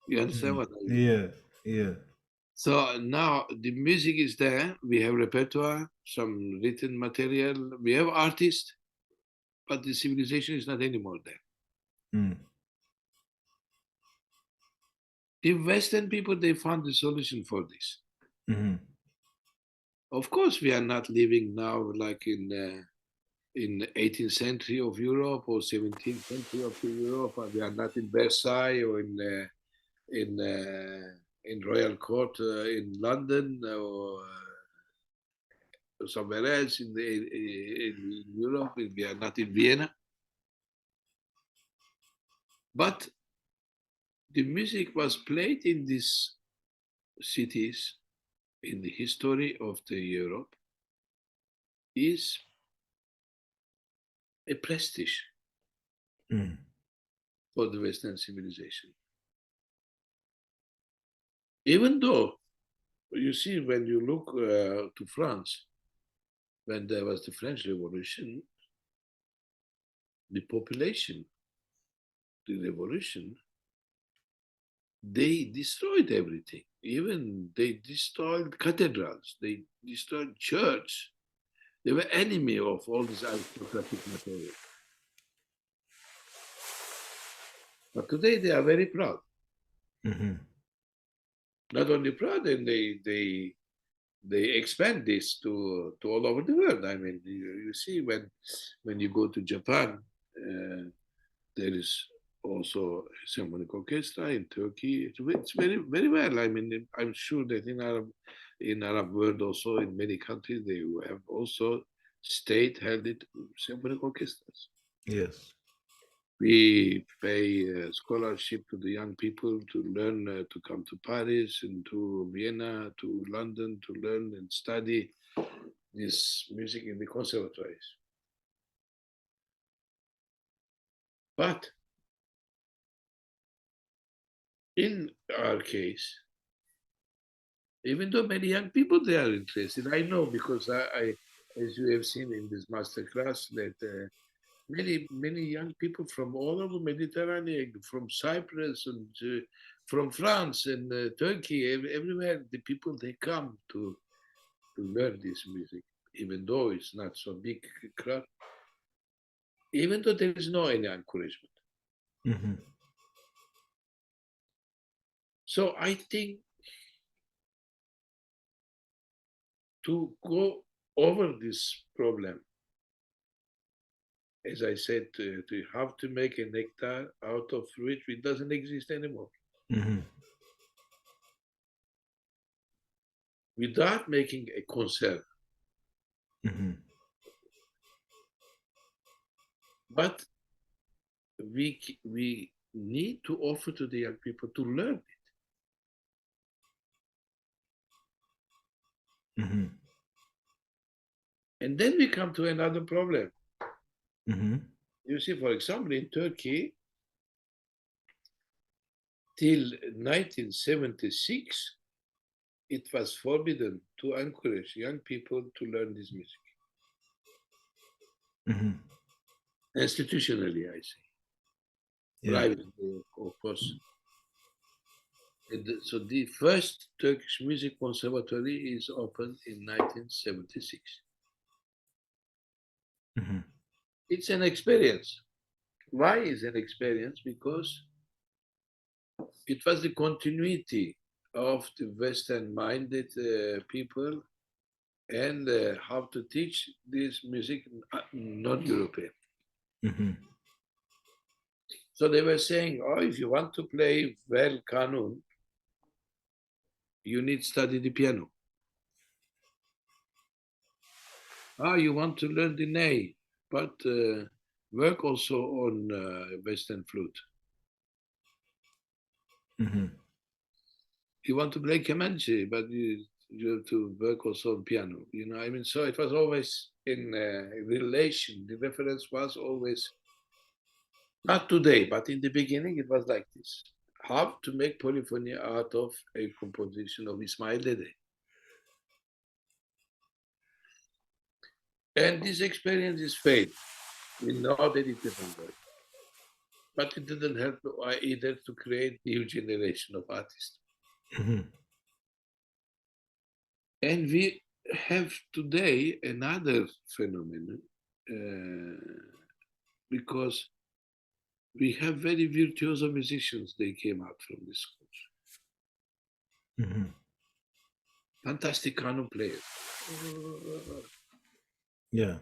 You understand what I mean? Yeah, yeah. So now the music is there. We have repertoire, some written material. We have artists, but the civilization is not anymore there. Hmm. The Western people, they found the solution for this. Hmm. Of course, we are not living now like in 18th century of Europe or 17th century of Europe. We are not in Versailles or in in Royal Court in London or somewhere else in Europe. We are not in Vienna. But the music was played in these cities in the history of the Europe is a prestige Hmm. for the Western civilization. Even though you see when you look to France, when there was the French Revolution, the population, the revolution, they destroyed everything. Even they destroyed cathedrals, they destroyed church. They were enemy of all this aristocratic material. But today they are very proud. Hmm. Not only proud, and they expand this to all over the world. I mean, you see when you go to Japan, there is also a symphonic orchestra in Turkey. It's very well. I mean, I'm sure that in Arab world also in many countries they have also state-held symphonic orchestras. Yes. We pay scholarship to the young people to learn to come to Paris and to Vienna, to London to learn and study this music in the conservatories. But in our case, even though many young people they are interested, I know because as you have seen in this master class, that many young people from all over Mediterranean, from Cyprus and from France and Turkey, everywhere, the people they come to learn this music, even though it's not so big crowd, even though there is no any encouragement. Hmm. So I think to go over this problem, as I said, to have to make a nectar out of fruit which doesn't exist anymore, Hmm. without making a conserve. Hmm. But we need to offer to the young people to learn it. Hmm. And then we come to another problem. Hmm. You see, for example, in Turkey, till 1976, it was forbidden to encourage young people to learn this music. Hmm. Institutionally, I say. Yeah. Privately, of course. So the first Turkish Music Conservatory is opened in 1976. Hmm. It's an experience. Why is an experience? Because it was the continuity of the Western-minded people and how to teach this music non-European. Hmm. So they were saying, oh, if you want to play well Kanun, you need to study the piano. You want to learn the ney, but work also on Western flute. Mm-hmm. You want to play Comanche, but you have to work also on piano. I mean, so it was always in relation. The reference was always, not today, but in the beginning it was like this. How to make polyphony out of a composition of Ismail Dede. And this experience is failed. We know that it didn't work. But it didn't help either to create new generation of artists. Mm-hmm. And we have today another phenomenon because we have very virtuoso musicians. They came out from this schools. Mm-hmm. Fantastic canon players. Yeah.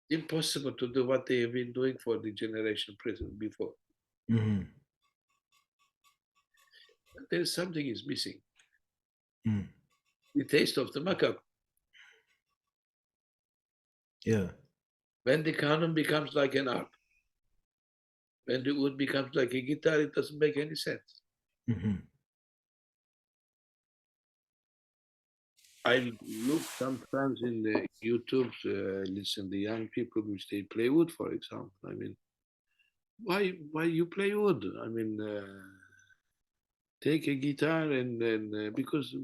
Impossible to do what they have been doing for the generation present before. Mm-hmm. There's something is missing. Mm. The taste of the Makam. Yeah. When the canon becomes like an harp, when the wood becomes like a guitar, it doesn't make any sense. Mm-hmm. I look sometimes in the YouTube, listen the young people which they play wood, for example. I mean, why you play wood? I mean, take a guitar and then because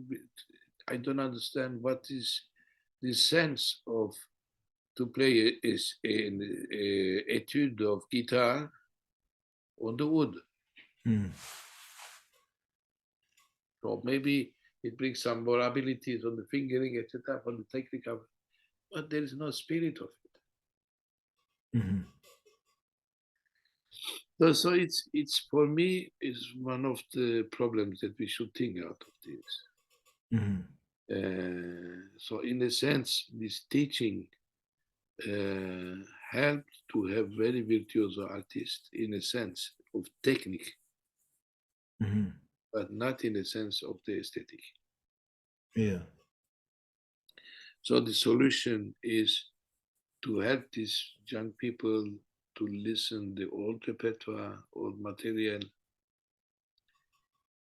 I don't understand what is the sense of to play is an etude of guitar on the wood. Mm. So maybe it brings some more abilities on the fingering, etc., for the technical, but there is no spirit of it. Mm-hmm. So it's for me is one of the problems that we should think out of this. Mm-hmm. So in a sense, this teaching helped to have very virtuoso artists in a sense of technique, Mm-hmm. but not in the sense of the aesthetic. Yeah. So the solution is to help these young people to listen the old repertoire, old material.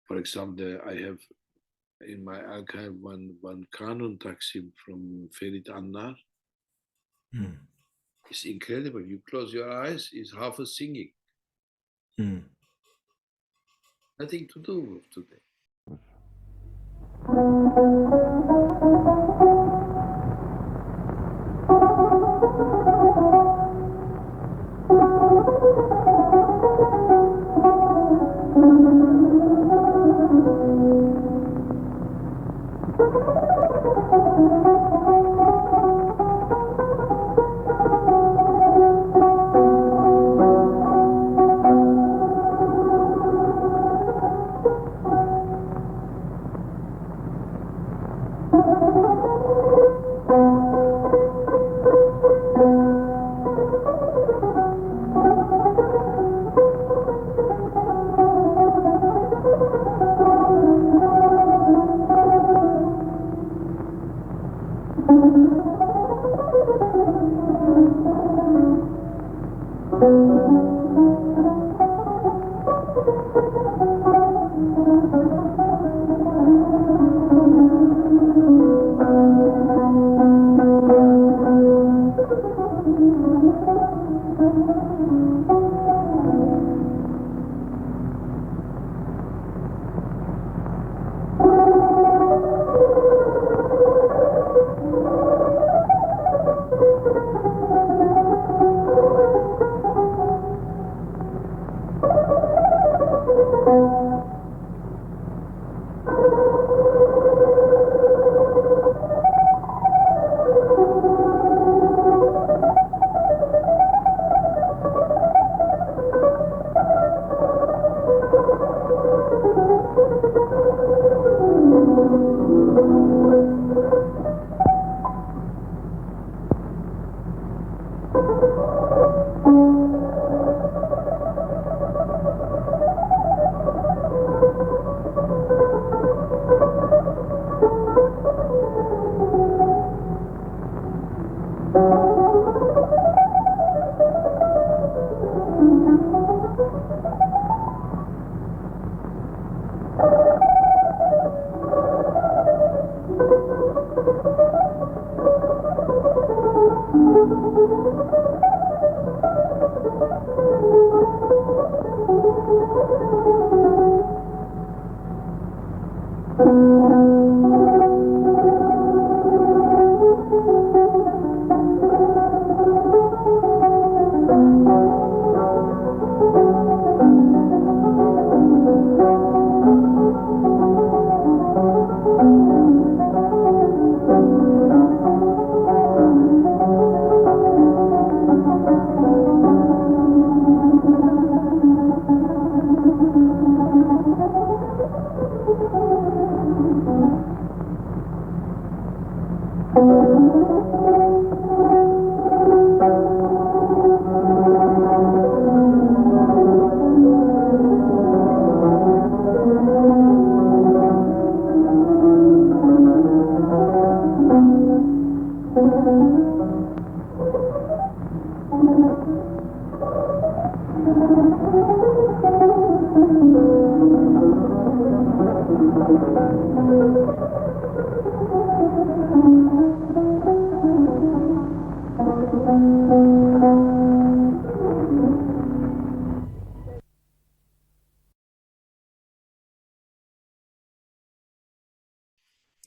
For example, I have in my archive one canon taksim from Ferit Annar. Mm. It's incredible. You close your eyes, it's half a singing. Mm. Nothing to do with today.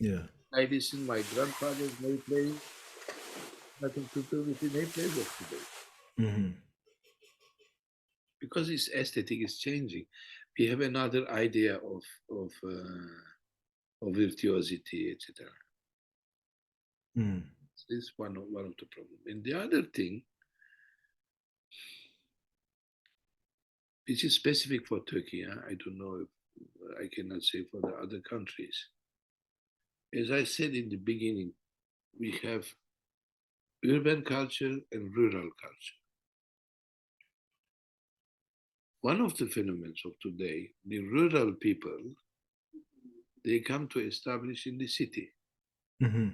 Yeah. I listen my grandfather's May playing, nothing to do with the May players of today. Mm-hmm. Because its aesthetic is changing. We have another idea of virtuosity, etc. Mm. This is one of the problems. And the other thing, which is specific for Turkey, I don't know if I cannot say for the other countries. As I said in the beginning, we have urban culture and rural culture. One of the phenomena of today, the rural people, they come to establish in the city. Mm-hmm.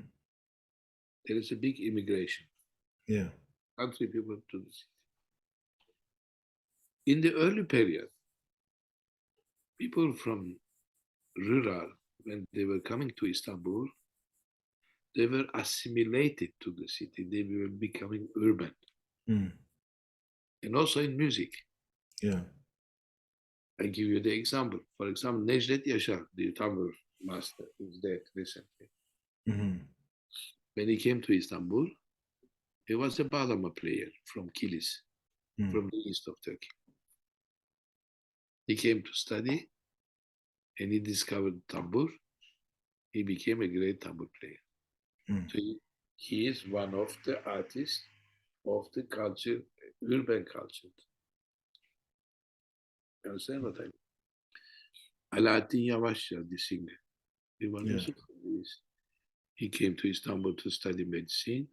There is a big immigration, Yeah. country people to the city. In the early period, people from rural, when they were coming to Istanbul, they were assimilated to the city. They were becoming urban. Mm. And also in music. Yeah. I give you the example. For example, Necdet Yaşar, the tambour master, who's dead recently. Mm-hmm. When he came to Istanbul, he was a bağlama player from Kilis, Mm. from the east of Turkey. He came to study and he discovered tambour. He became a great tambour player. Mm. So he is one of the artists of the culture, urban culture. You understand what I mean? Alaaddin Yavaşça, the singer, he was Yeah. also from the east. He came to Istanbul to study medicine.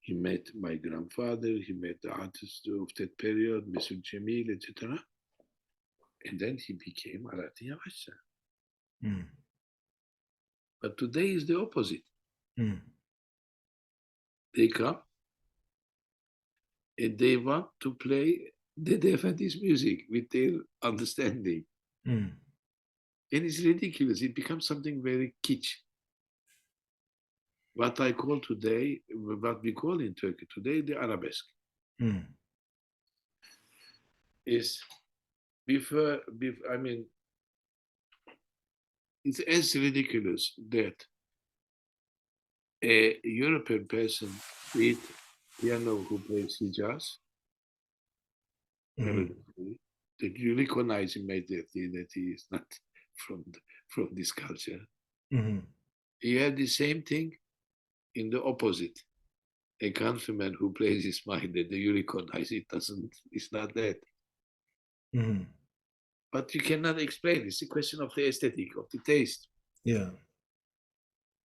He met my grandfather. He met the artists of that period, Mesut Cemil, etc. And then he became Alaaddin Yavaşça. Mm. But today is the opposite. Mm. They come and they want to play the Efendi's music with their understanding. Mm. And it's ridiculous. It becomes something very kitsch. What I call today, what we call in Turkey today, the arabesque, Mm. is I mean, it's as ridiculous that a European person with piano who plays Hijaz, Mm. that you recognize immediately that he is not from from this culture. Mm-hmm. You have the same thing in the opposite. A countryman who plays his mind that you recognize it's not that. Mm-hmm. But you cannot explain. It's a question of the aesthetic, of the taste. Yeah.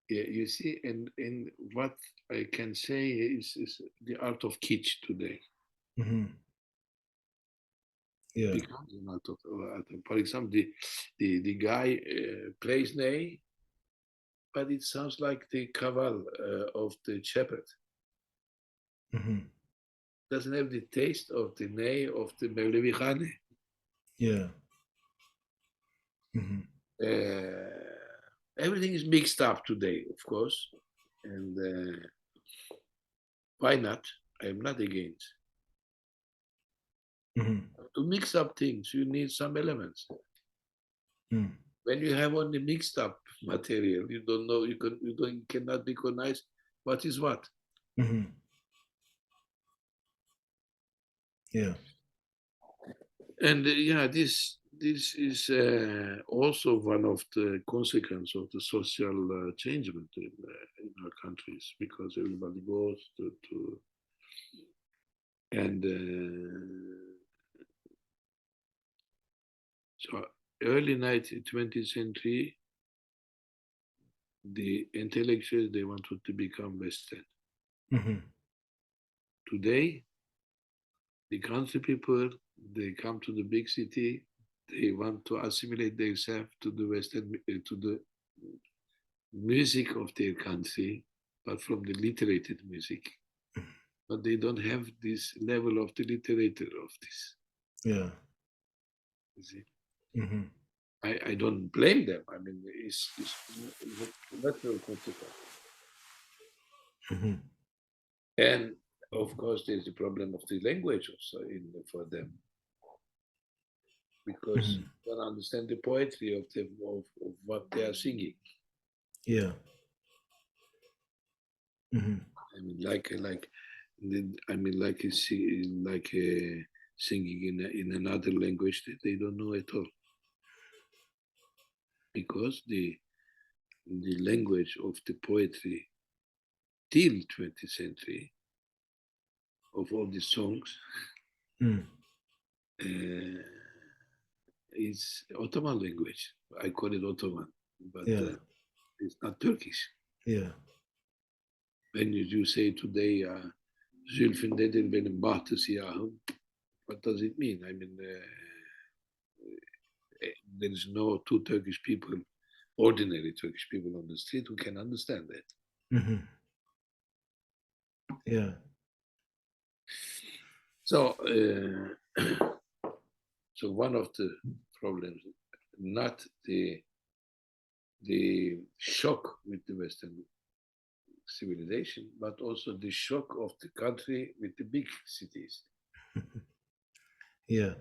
Yeah, you see, and what I can say is the art of kitsch today. Mm-hmm. Yeah. Becomes an art of, for example, the guy plays ney, but it sounds like the kaval of the shepherd. Mm-hmm. Doesn't have the taste of the ney of the Mevlevi Khane. Yeah. Mm-hmm. Everything is mixed up today, of course, and why not? I am not against. Mm-hmm. To mix up things, you need some elements. Mm. When you have only mixed up material, you don't know, you cannot recognize what is what. Hmm. Yeah. And yeah, this is also one of the consequences of the social changement in our countries, because everybody goes to and so early 19th, 20th century, the intellectuals, they wanted to become Western. Hmm. Today, the country people, they come to the big city, they want to assimilate themselves to the Western, to the music of their country, but from the literated music. But they don't have this level of the literature of this. Yeah. You see? Hmm. I don't blame them. I mean, it's a natural consequence. Hmm. And of course, there's the problem of the language also for them, because Hmm. you don't understand the poetry of what they are singing. Yeah. Hmm. I mean, I mean, like singing in another language that they don't know at all, because the language of the poetry till 20th century of all the songs Mm. uh, is Ottoman language. I call it Ottoman, but Yeah. it's not Turkish. Yeah. When you say today, Zülfündedir benim bahtı siyahım, what does it mean? I mean, there is no two Turkish people, ordinary Turkish people on the street who can understand that. Hmm. Yeah. So, so one of the problems, not the shock with the Western civilization, but also the shock of the country with the big cities. Yeah.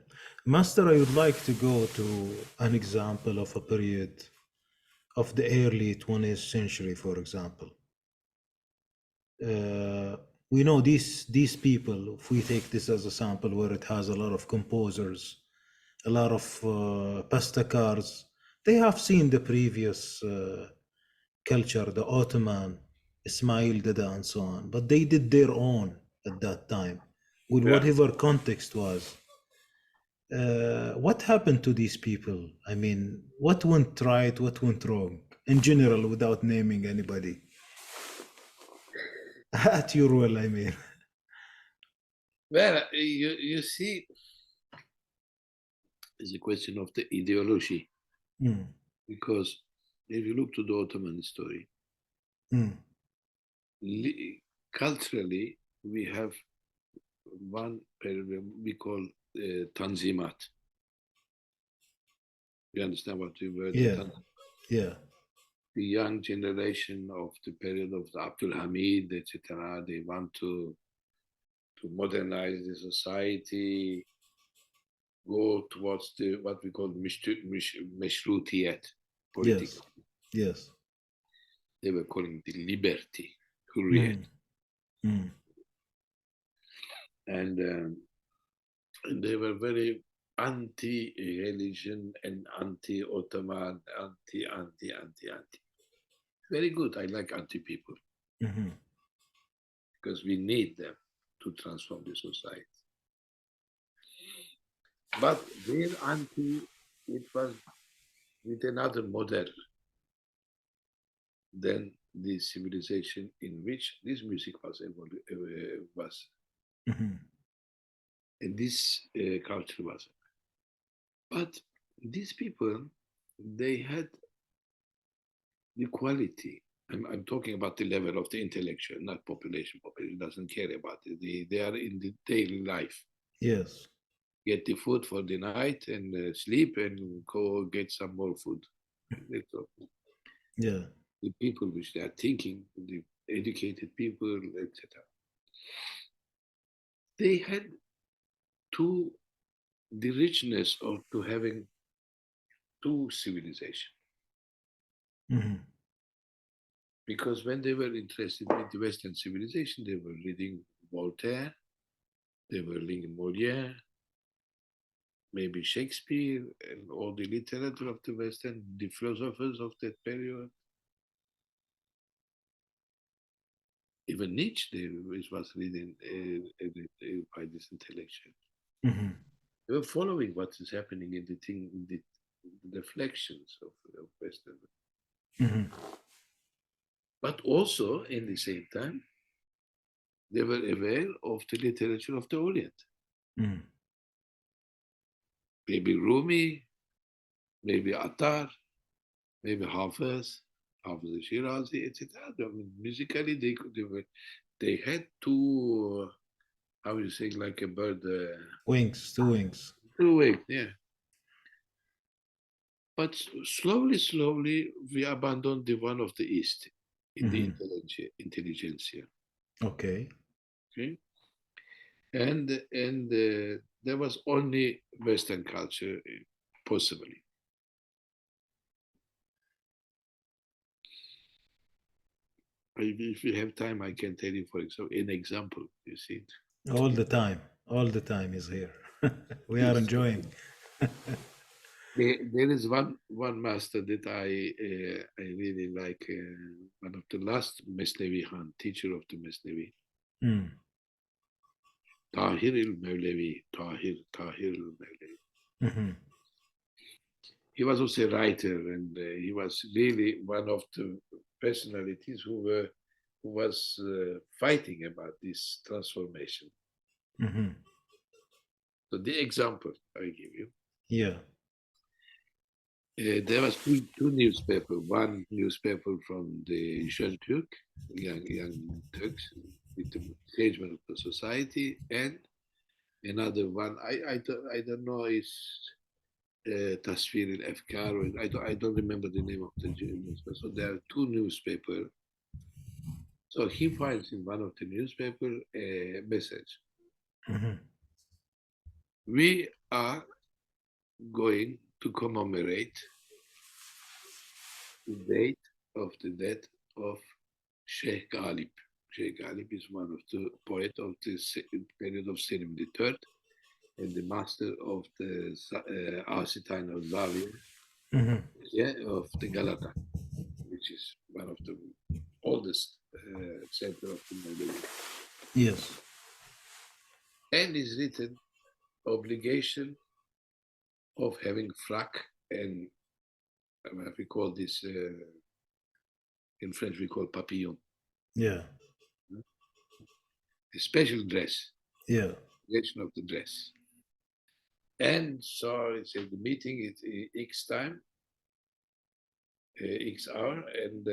Master, I would like to go to an example of a period of the early 20th century, for example. Uh, we know these people, if we take this as a sample where it has a lot of composers, a lot of pastacars, they have seen the previous culture, the Ottoman, Ismail Dada, and so on, but they did their own at that time, with Yeah. whatever context was. What happened to these people? I mean, what went right, what went wrong, in general, without naming anybody? At your will, I mean. Well, you see, it's a question of the ideology, Mm, because if you look to the Ottoman story, mm, culturally, we have one period we call Tanzimat. You understand what the word yeah, Tanzimat? yeah, The young generation of the period of the Abdul Hamid, etc., they want to modernize the society, go towards the what we call Meshrutiyet, yes, political. yes. They were calling it liberty, Hurriyet. Mm, mm, And they were very anti-religion and anti-Ottoman, anti. Very good. I like anti-people mhm, because we need them to transform the society. But their anti, it was with another model than the civilization in which this music was mhm, and this culture was. But these people, they had the quality. I'm talking about the level of the intellectual, not population. Population doesn't care about it. They are in the daily life. yes, Get the food for the night and sleep and go get some more food. That's all. yeah, The people which they are thinking, the educated people, etc. They had to the richness of to having to civilization. Mhm. Because when they were interested in the Western civilization, they were reading Voltaire, they were reading Molière, maybe Shakespeare, and all the literature of the Western, the philosophers of that period. Even Nietzsche was reading by this intellectual. Mhm. They were following what is happening in the thing, in the reflections of Western. Mhm. But also, in the same time, they were aware of the literature of the Orient. Mhm. Maybe Rumi, maybe Attar, maybe Hafiz Shirazi, etc. I mean, musically, they had two, how you say, like a bird, Wings, two wings. two wings, yeah. But slowly, we abandoned the one of the East in the Mhm. intelligentsia. Okay. Okay? And there was only Western culture, possibly. If you have time, I can tell you, for example, an example. You see, All the time. All the time is here. We are yes. enjoying. There is one master that I really like. One of the last Mesnevi Han, teacher of the Mesnevi, Mm. Tahir el Mevlevi, Tahir el Mevlevi. Mhm. He was also a writer, and he was really one of the personalities who was fighting about this transformation. Mhm. So the example I give you, Yeah. there was two newspaper. One newspaper from the Jeune Turk, young Turks, with the engagement of the society, and another one. I don't know is Tasvir al Afkar. I don't remember the name of the newspaper. So there are two newspapers. So he finds in one of the newspaper a message. Mhm. We are going to commemorate the date of the death of Sheikh Ghalib. Sheikh Ghalib is one of the poets of the period of Selim III and the master of the Asitine of Zawiya, Mhm. yeah, of the Galata, which is one of the oldest center of the Mevlevi. Yes. And is written obligation of having frak and we call this in French we call papillon, Yeah. a special dress, Yeah. obligation of the dress. And so it's at the meeting at X time, X hour, and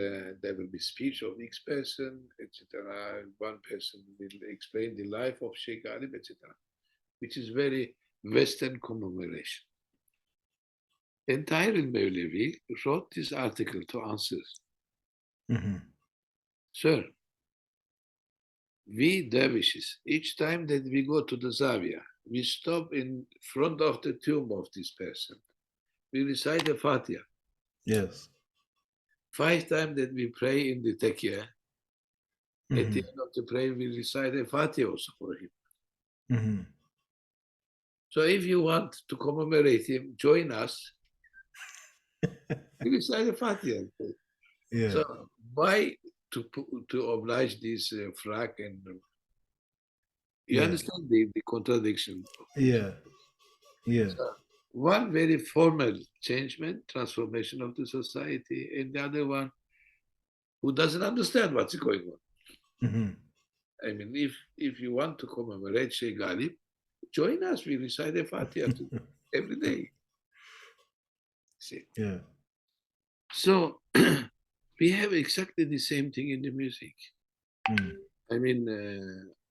there will be speech of X person, etc. One person will explain the life of Sheikh Ghalib, etc., which is very Western commemoration. And Tahir al-Mevlevi wrote this article to answer. Mhm. Sir, we dervishes, each time that we go to the Zawiya, we stop in front of the tomb of this person. We recite the Fatiha. Yes. 5 times that we pray in the Tekiah, at the Mhm. end of the prayer, we recite a Fatiha also for him. Mhm. So if you want to commemorate him, join us. We recite a Fatiha. Yeah. So why to oblige this frak and you Yeah. understand the contradiction of this? Yeah. Yeah. So one very formal changement, transformation of the society, and the other one who doesn't understand what's going on. Mhm. I mean, if you want to commemorate Sheikh Ghalib, join us. We recite a Fatiha every day. See? Yeah. So we have exactly the same thing in the music. Mm. I mean,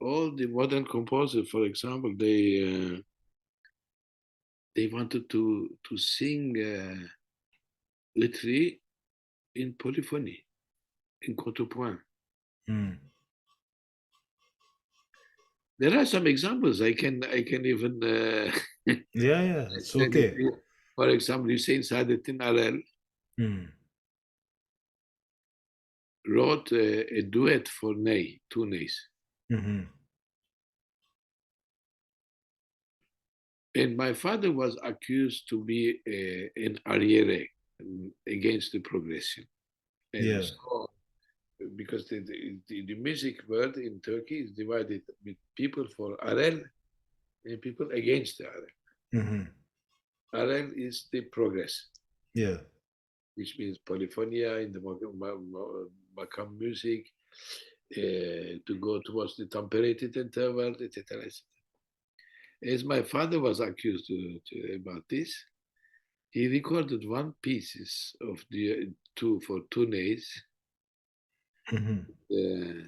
all the modern composers, for example, they wanted to sing literally in polyphony, in contrepoint. Mm. There are some examples I can even Yeah. Yeah. It's send it okay. to you. For example, Hüseyin Saadettin Arel Mm. wrote a duet for ney, two neys. Mm-hmm. And my father was accused to be an arriere, against the progression. And Yeah. so, because the music world in Turkey is divided with people for Arel and people against the Arel. Mm-hmm. Arel is the progress, Yeah. which means polyphonia in the Makam music, to go towards the temperated interval, etc. As my father was accused about this, he recorded one pieces of the two for two nays. Mm-hmm.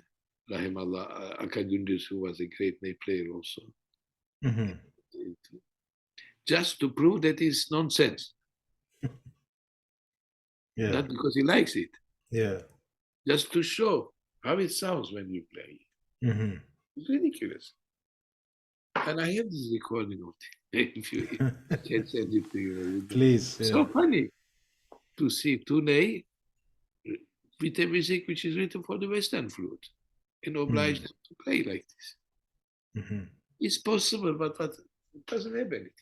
Rahimallah Aka Gündüz, who was a great ney player also, Mm-hmm. just to prove that it's nonsense, Yeah. not because he likes it, Yeah. just to show how it sounds when you play. Mm-hmm. It's ridiculous. And I have this recording of it. If you I can send it to you. Please. Yeah. So funny to see Tunei with a music which is written for the Western flute and obliged them to play like this. Mm-hmm. It's possible, but it doesn't have anything.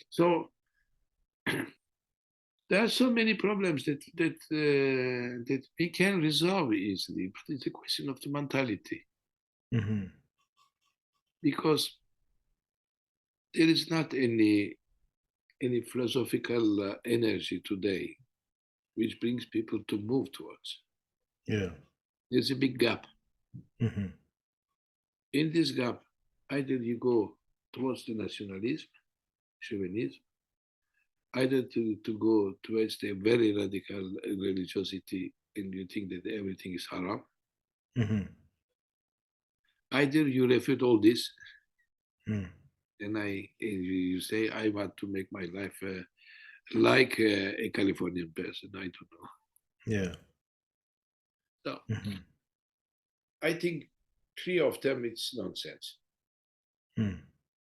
So there are so many problems that we can resolve easily, but it's a question of the mentality, Hmm. because there is not any philosophical energy today which brings people to move towards. Yeah. There's a big gap. Hmm. In this gap, either you go towards the nationalism, chauvinism, either to go towards the very radical religiosity and you think that everything is haram, Hmm. either you refute all this Mm. and you say, I want to make my life like a Californian person. I don't know. Yeah. So Hmm. I think three of them, it's nonsense, Mm.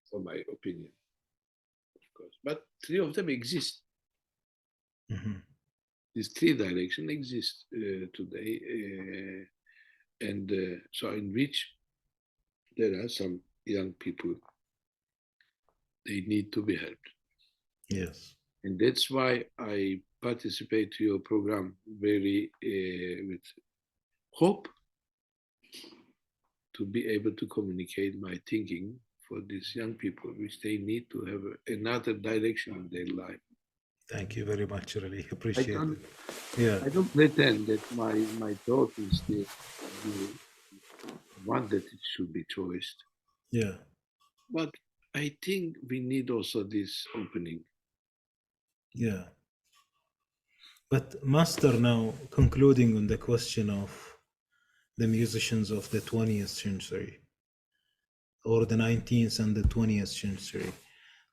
for my opinion, of course. But three of them exist. Hmm. These three directions exist today. And so in which there are some young people, they need to be helped. Yes. And that's why I participate to your program very with hope to be able to communicate my thinking for these young people, which they need to have another direction in their life. Thank you very much. Really I appreciate don't it. Yeah. I don't pretend that my thought is the one that it should be choiced. Yeah. But I think we need also this opening. Yeah. But Master, now concluding on the question of the musicians of the 20th century or the 19th and the 20th century,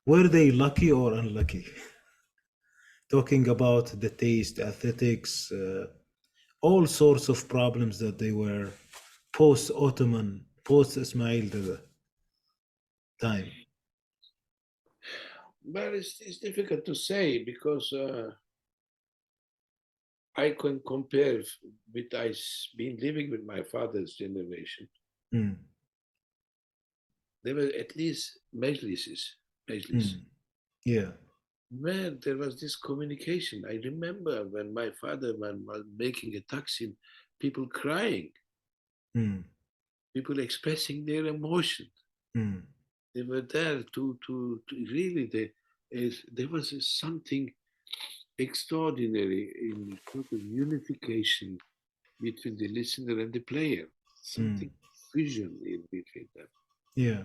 were they lucky or unlucky? Talking about the taste, aesthetics, all sorts of problems that they were post Ottoman, post Ismail the time. But it's difficult to say because I can compare with been living with my father's generation. Mm. There were at least majlis, Mm. Yeah. where there was this communication. I remember when my father was making a taksim, people crying, Mm. people expressing their emotion. Mm. They were there to really, there was something extraordinary in sort of unification between the listener and the player, Mm. something vision in between them. Yeah.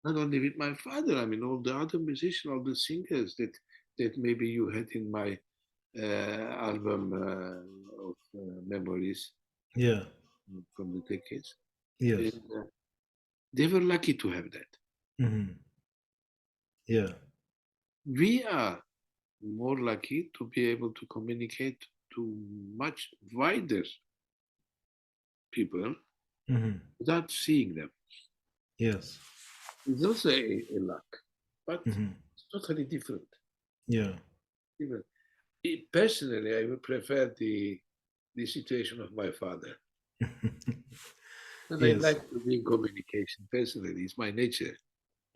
Not only with my father, I mean, all the other musicians, all the singers that maybe you had in my album of memories Yeah. from the decades. Yes. And they were lucky to have that. Hmm. Yeah. We are more lucky to be able to communicate to much wider people Hmm. without seeing them. Yes. It's also a luck, but Hmm. it's totally different. Yeah. Different. Personally, I would prefer the situation of my father. And I Yes. like to be in communication personally, it's my nature.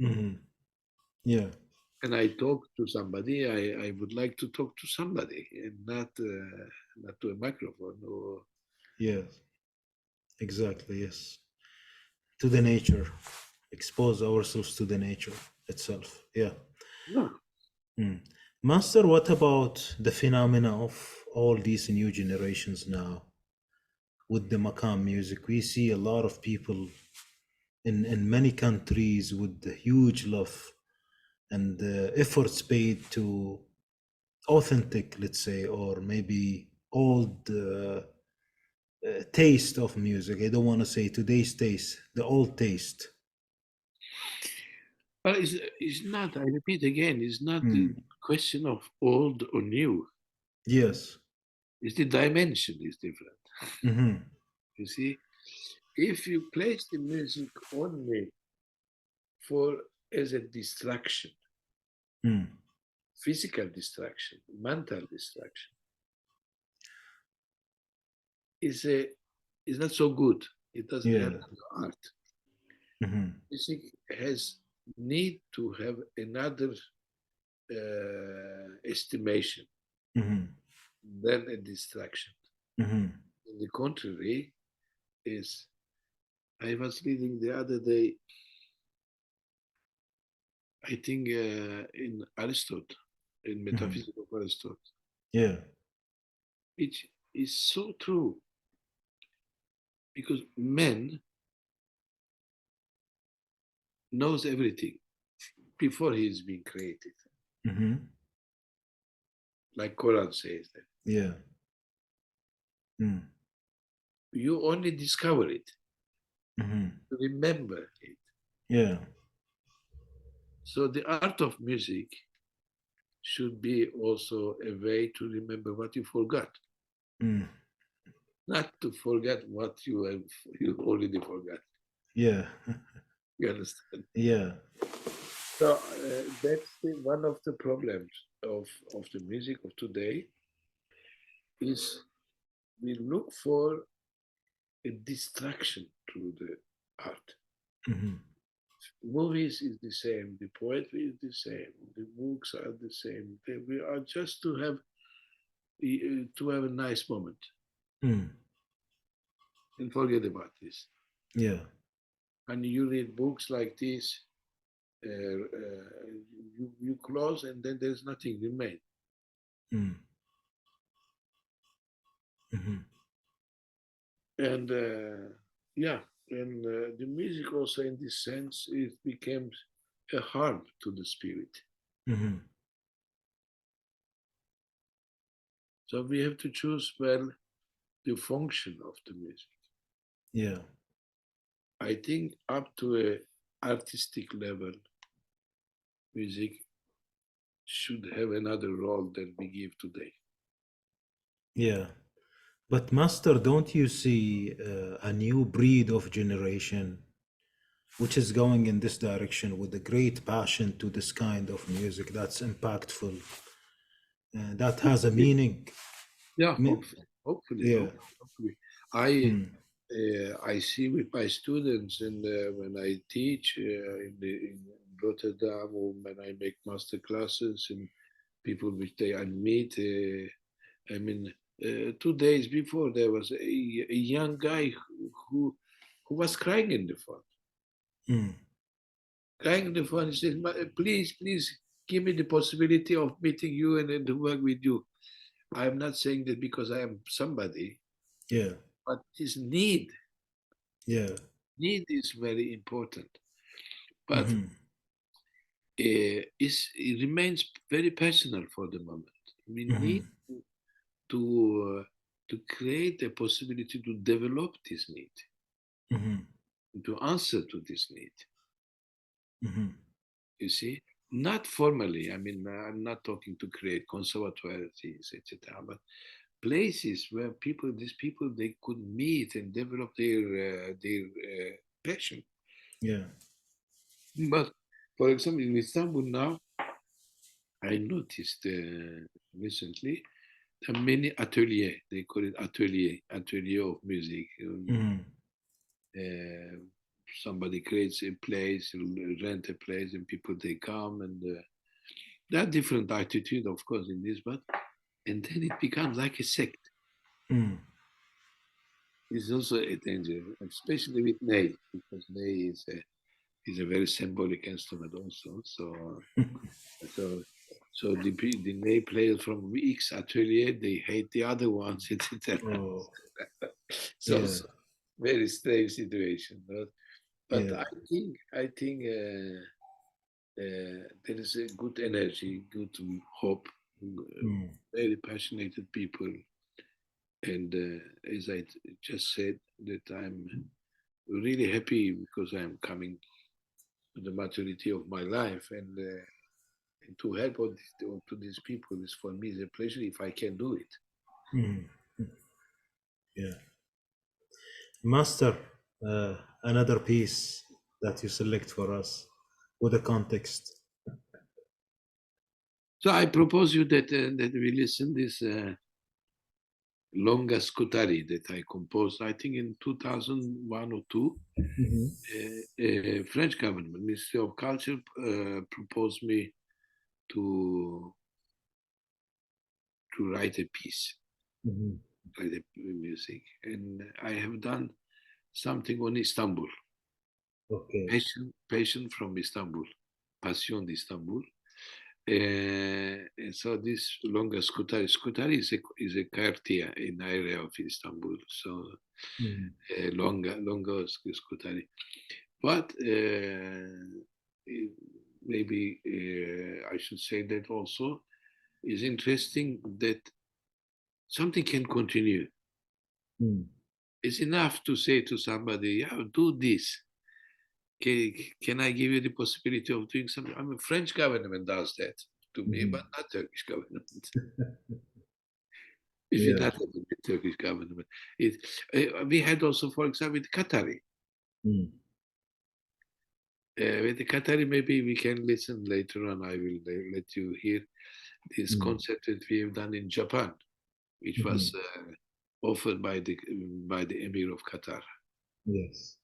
Hmm. Yeah. And I talk to somebody, I would like to talk to somebody and not to a microphone or Yes. Exactly. Yes. To the nature. Expose ourselves to the nature itself. Yeah. no. Mm. Master, what about the phenomena of all these new generations now with the Makam music? We see a lot of people in many countries with the huge love and efforts paid to authentic, let's say, or maybe old taste of music. I don't want to say today's taste, the old taste. But it's not, I repeat again, it's not the Mm. question of old or new. Yes. It's the dimension is different. Hmm. You see, if you place the music only for as a distraction, Mm. physical distraction, mental distraction, is a is not so good. It doesn't help Yeah. your art. Hmm. Music has need to have another estimation than a distraction. On the contrary, is I was reading the other day, I think in Aristotle, in Metaphysics of Aristotle, Yeah. which is so true because man knows everything before he is being created, like Quran says that. Yeah. You only discover it, remember it. Yeah. So the art of music should be also a way to remember what you forgot, not to forget what you already forgot. Yeah. You understand? Yeah. So that's one of the problems of the music of today is we look for a distraction through the art. Movies is the same, the poetry is the same, the books are the same. We are just to have a nice moment and forget about this. Yeah. And you read books like this, you close and then there's nothing remain. And yeah, and the music also in this sense, it became a harm to the spirit. So we have to choose well the function of the music. Yeah. I think up to a artistic level, music should have another role than we give today. Yeah. But Master, don't you see a new breed of generation which is going in this direction with a great passion to this kind of music that's impactful, that has a meaning? Yeah, Me- Yeah. hopefully. I see with my students, and when I teach in Rotterdam, or when I make master classes, and people which I meet. I mean, 2 days before there was a young guy who was crying in the phone. Crying in the phone. He says, please give me the possibility of meeting you and to work with you. I'm not saying that because I am somebody, Yeah. but his need Yeah. is very important. But it remains very personal for the moment. We need to create a possibility to develop this need, to answer to this need. You see, not formally. I mean, I'm not talking to create conservatories, etc., but places where these people, they could meet and develop their passion. Yeah. But for example, in Istanbul now, I noticed recently there are many atelier. They call it atelier of music. Uh, Somebody creates a place, rent a place, and people they come, and there are different attitude, of course, in this, but and then it becomes like a sect. It's also a danger, especially with ney, because ney is a very symbolic instrument also. So the ney players from X atelier, they hate the other ones, etc. Oh. So Yeah. also very strange situation. But Yeah. I think there is a good energy, good hope, very passionate people, and as I just said, that I'm really happy because I'm coming to the maturity of my life, and to help to these people is for me is a pleasure if I can do it. Yeah. Master, another piece that you select for us with a context. So I propose you that we listen this Longa Scutari that I composed, I think in 2001 or two. French government, Ministry of Culture, proposed me to write a piece, Mhm. write a music, and I have done something on Istanbul. Okay. Patient from Istanbul, Passion Istanbul. And so this Longa Scutari is a quartier in the area of Istanbul. So Mhm. Longa Scutari. But maybe I should say that also is interesting that something can continue. Mm. It's enough to say to somebody, yeah, do this. Can I give you the possibility of doing something? I mean, French government does that to me, Mhm. but not Turkish government. If you Yeah. not have the Turkish government, we had also, for example, the Qatari. Mm. With the Qatari, maybe we can listen later on. I will let you hear this Mm. concert that we have done in Japan, which was Mhm. offered by the Emir of Qatar. Yes.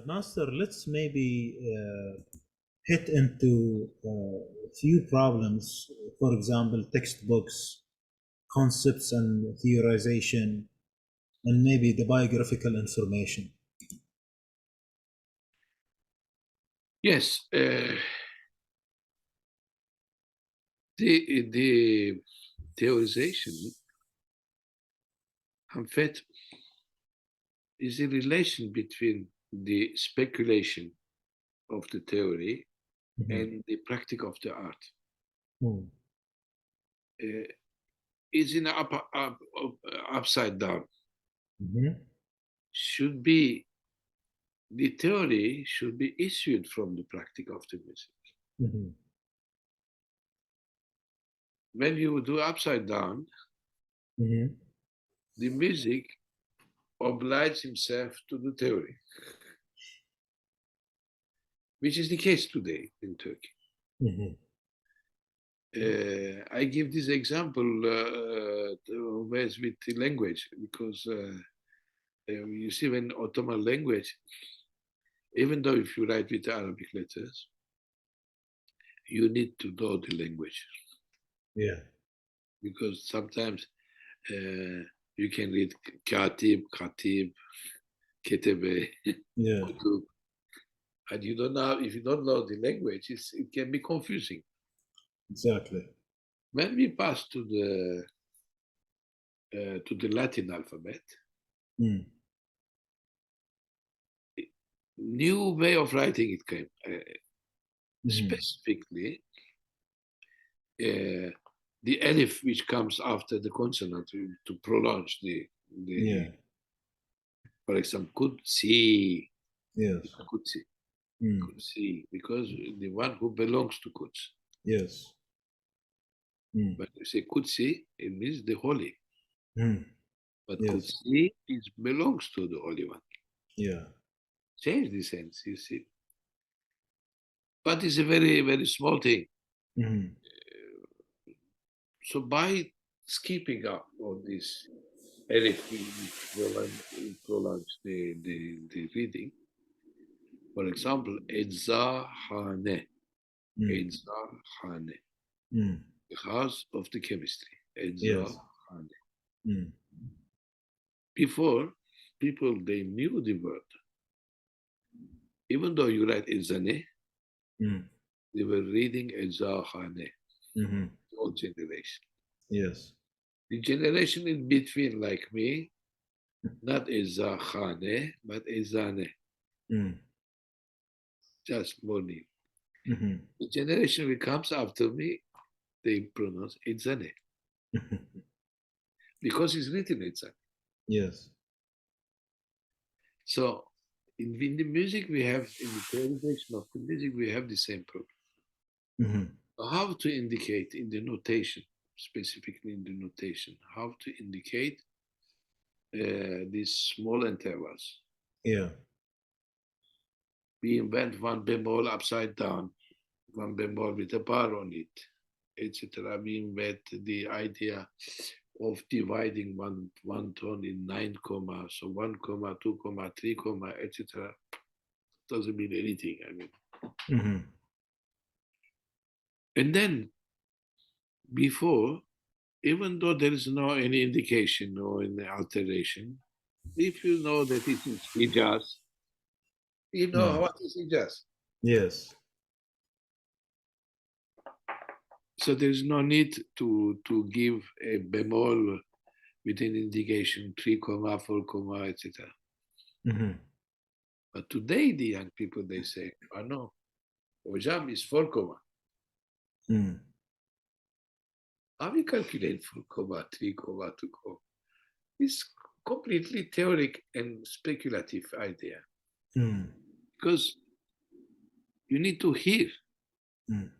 Master, let's maybe hit into a few problems. For example, textbooks, concepts and theorization, and maybe the biographical information. Yes, the theorization, in fact, is a relation between the speculation of the theory Mhm. and the practice of the art. Mm. Uh, is in upside down. Mhm. Should be the theory should be issued from the practice of the music. Mhm. When you do upside down, Mhm. the music obliges himself to the theory, which is the case today in Turkey. Mhm. I give this example always with the language because you see when Ottoman language, even though if you write with Arabic letters, you need to know the language Yeah. because sometimes you can read katib, khatib, ketebe, Yeah. kutub, and you don't know if you don't know the language, it can be confusing. Exactly. When we pass to the Latin alphabet, Mm. new way of writing it came. Mhm. Specifically, uh, the alif which comes after the consonant to prolong the Yeah. for example, Kudsi, Yes. Kudsi, Mm. Kudsi, because the one who belongs to Quds. Yes. Mm. But you say Kudsi, it means the holy. Mm. But Yes. Kudsi is belongs to the Holy One. Yeah. Change the sense, you see. But it's a very, very small thing. Mhm. So by skipping up on this Elif, which prolongs the reading, for example, Edzahane, Mm. Edzahane, Mm. the house of the chemistry, Yes. Edzahane. Mm. Before, people, they knew the word. Even though you write Edzane, Mm. they were reading Edzahane, Mhm. the old generation. Yes. The generation in between, like me, not Edzahane, but Edzane, Mm. just morning. Mhm. The generation which comes after me, they pronounce Edzane because it's written Edzane. Yes. So in the music we have, in the theorization of the music, we have the same problem. Mhm. How to indicate in the notation, specifically in the notation, how to indicate these small intervals. Yeah. We invent one bemol upside down, one bemol with a bar on it, etc. We invent the idea of dividing one tone in 9 comma, so 1 comma, 2 comma, 3 comma, etc. Doesn't mean anything. I mean, Mhm. and then before, even though there is no any indication or any alteration, if you know that it is Hijaz, you know Mm. what is Hijaz. Yes. So there is no need to give a bemol with an indication 3 comma, 4 comma, etc. Mhm. But today the young people they say, oh no, Ojam is 4 comma. Mm. How we calculate 4 comma, 3 comma, 2 comma? It's completely theoretic and speculative idea Mm. because you need to hear. Mm.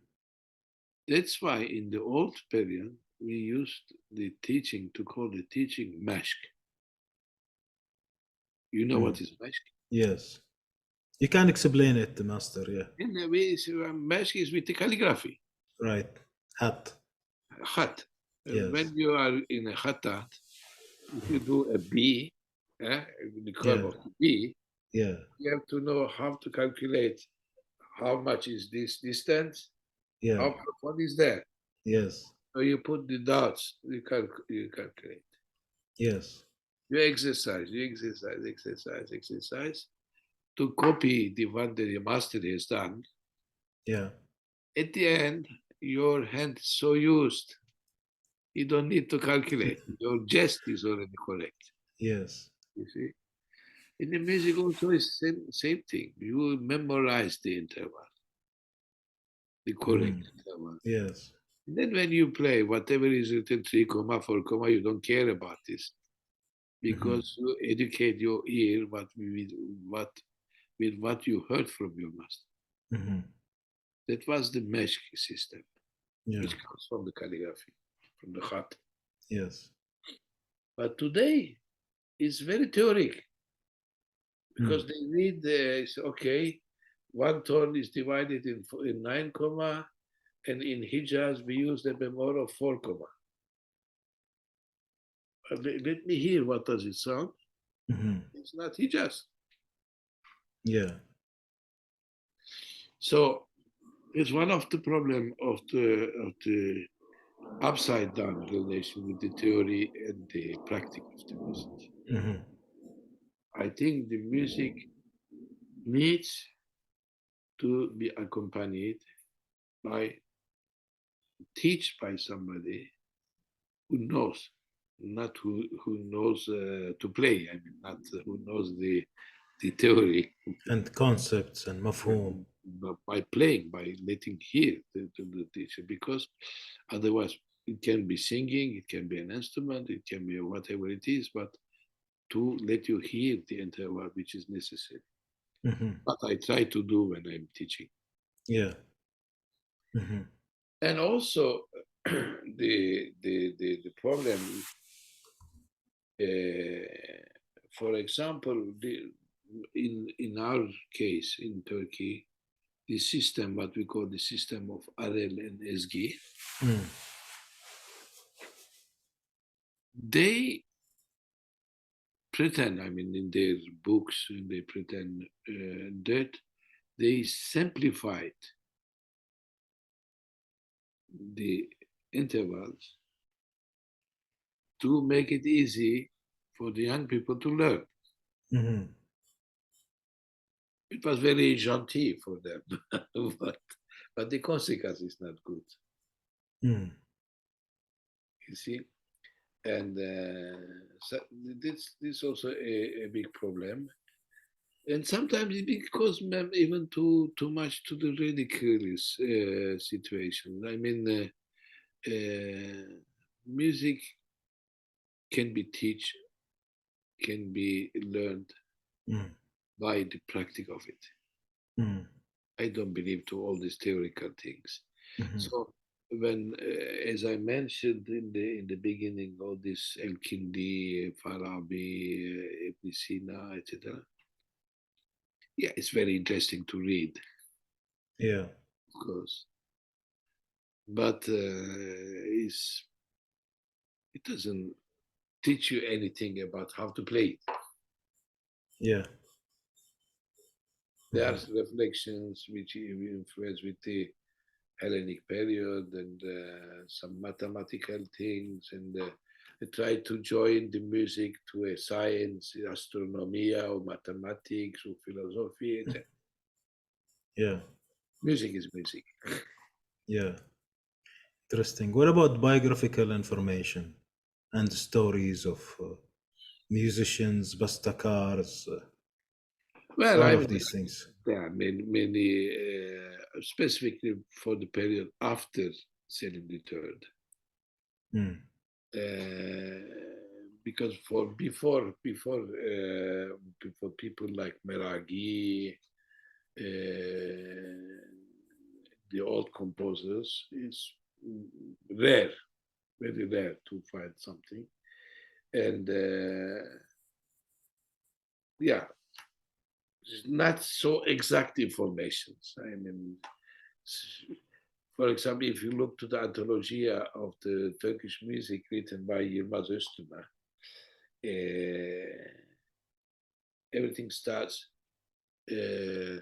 That's why in the old period we used the teaching to call the teaching mashk. You know Mm. what is mashk? Yes. You can explain it, Master. Yeah. In the way, mashk is with the calligraphy, Right. Hat. khat. Yes. When you are in a khatat, if you do a B, the curve Yeah. of the B, Yeah. You have to know how to calculate how much is this distance, Yeah. how profound is that. Yes. So you put the dots, you calculate. Yes. You exercise, exercise to copy the one that the master has done. Yeah. At the end, your hand is so used, you don't need to calculate. Your jest is already correct. Yes. You see? In the music also is same thing. You memorize the interval, the correct Mm. interval. Yes. And then when you play, whatever is written 3 comma, 4 comma, you don't care about this Hmm. because you educate your ear what with what you heard from your master. Hmm. That was the mesh system, Yeah. which comes from the calligraphy, from the khat. Yes. But today it's very theoretic Mm. because they read okay, one tone is divided in 9 comma, and in Hijaz we use the bemol of 4 comma. Let me hear what does it sound. Hmm. It's not Hijaz. Yeah. So it's one of the problem of the upside down relation with the theory and the practice of the music. Hmm. I think the music needs to be accompanied by teach by somebody who knows, not who knows to play. I mean, not who knows the theory, And concepts and mafhum. but by playing, by letting hear the teacher, because otherwise it can be singing, it can be an instrument, it can be whatever it is, but to let you hear the entire word, which is necessary. Hmm. But I try to do when I'm teaching. Yeah. Hmm. And also, the problem, for example, in our case in Turkey, the system, what we call the system of Arel and Ezgi, Mm. they pretend, I mean, in their books, they pretend that they simplified the intervals to make it easy for the young people to learn. Hmm. It was very gentil for them, but the consequence is not good, Mm. you see. And so this also a big problem. And sometimes it becomes even too much to the ridiculous situation. I mean, music can be teach, can be learned Mm. by the practice of it. Mm. I don't believe to all these theoretical things. Hmm. So when, as I mentioned in the beginning, all this El Kindi, Farabi, Ibn Sina, etc. Yeah, it's very interesting to read, Yeah. of course, but it doesn't teach you anything about how to play it. Yeah. There Hmm. are reflections which influence with the Hellenic period and some mathematical things, and I try to join the music to a science, astronomy, or mathematics, or philosophy, etc. Yeah. Music is music. Yeah. Interesting. What about biographical information and stories of musicians, bastakars, Well, all I of mean, these things? there are many specifically for the period after Selim III. Mm. Because for before people like Meraghi, the old composers, is rare, very rare to find something. And yeah, not so exact informations. I mean, for example, if you look to the anthologia of the Turkish music written by Yilmaz Öztürk, everything starts uh,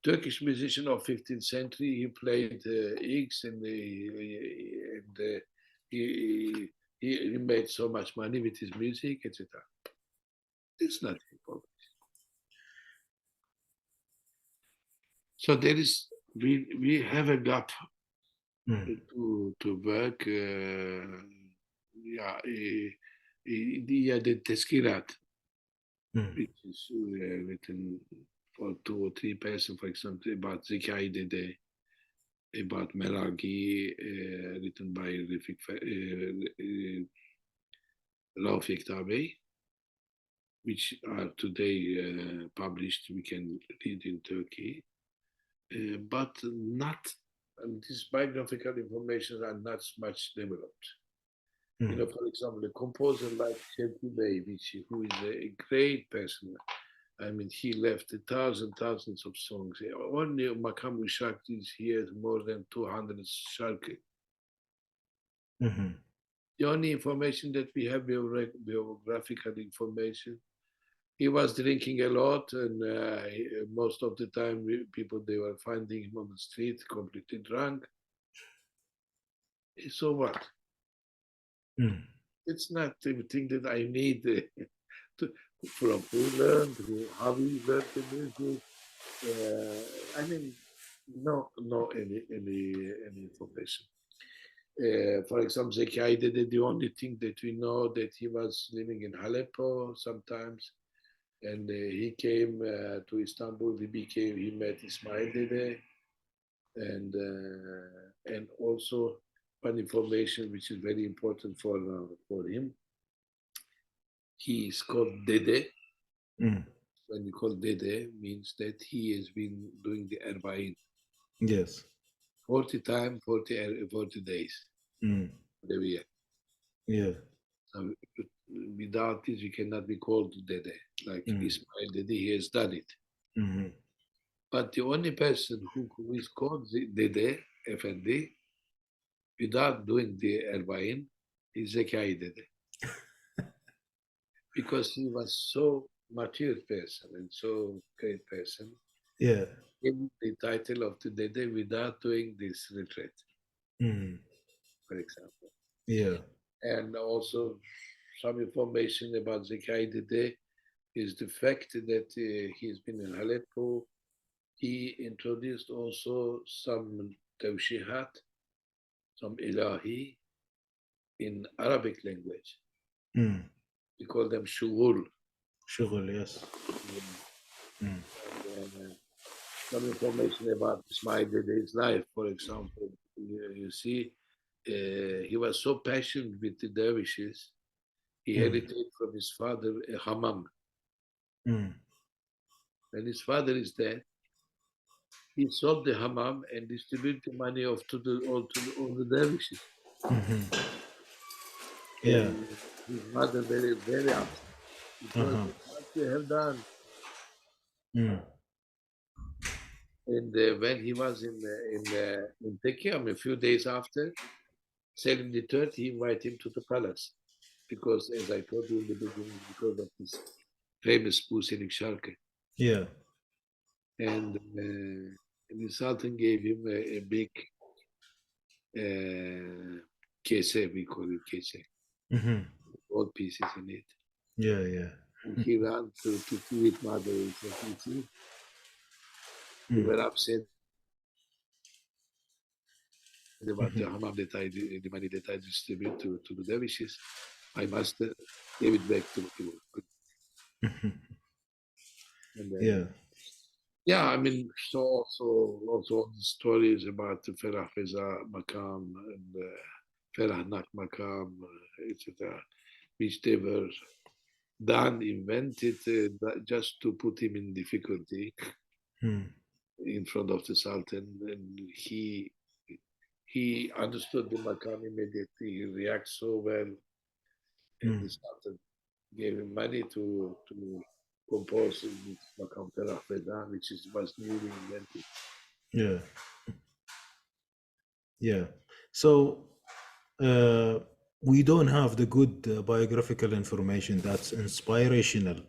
Turkish musician of 15th century. He played X, and he, he made so much money with his music, etc. It's nothing for me. So there is we have a gap Mm. to work. Yeah, the Teskirat, Mm. which is written for 2 or 3 persons, for example, about Zekai Dede, about Meragi, written by Raufik Tabey, which are today published. We can read in Turkey, but not. These biographical information are not much developed. Mm. For example, a composer like Şevki Bey, who is a great person. I mean, he left thousands of songs. Only Makam Uşak'tis he has more than 200 şarkı. Mhm. The only information that we have, biographical information, he was drinking a lot, and most of the time, people they were finding him on the street completely drunk. So what? Mm. It's not everything that I need to, from who learned, how he learned the music. I mean, no any information. For example, Zeki Aydede, the only thing that we know that he was living in Aleppo sometimes, and he came to Istanbul. He met Ismail Dede, and also one information which is very important for him. He is called Dede. Mm. When you call Dede, means that he has been doing the Erbain Yes. 40 times, 40 days Mm. every year. Yeah. So without this, you cannot be called Dede. Like Mm. Ismail Dede, he has done it. Mhm. But the only person who is called Dede, Effendi, without doing the Erbain, is Zekai Dede. Because he was so mature person and so great person, Yeah. in the title of the Dede without doing this retreat, Mm. for example. Yeah. And also some information about Zekai Dede is the fact that he's been in Aleppo. He introduced also some tawshihat, some ilahi in Arabic language. Mm. We call them shugul. شغل. Yes. Mm. And some information about Ismail Dede's life, for example. You see, he was so passionate with the dervishes, he Mm. inherited from his father a hammam. Mm. When his father is dead, he sold the hammam and distributed the money of all the dervishes. Mhm. Yeah. And his mother very upset because Uh-huh. what you have done. Mm. And when he was in Tekiam, a few days after, Selim III, he invited him to the palace because, as I told you in the beginning, because of this famous Busenik Sharkey. Yeah. And the Sultan gave him a big kese, we call it kese, Mhm. all pieces in it. Yeah. Yeah. And he ran to see his mother. He said, you see, they Mm. were upset about the Mhm. hammam that the money that I distribute to the dervishes. I must give it back to Mhm. and Yeah. yeah, I mean, so also all the stories about the Ferah Reza Makam and Ferah Nak Makam, etc., which they were done, invented just to put him in difficulty Mm. in front of the Sultan, and he understood the Makam immediately. He reacts so well, and the Mm. Sultan gave him money to compose this Makam Ferah Reza, which was newly invented. Yeah. Yeah. So we don't have the good biographical information that's inspirational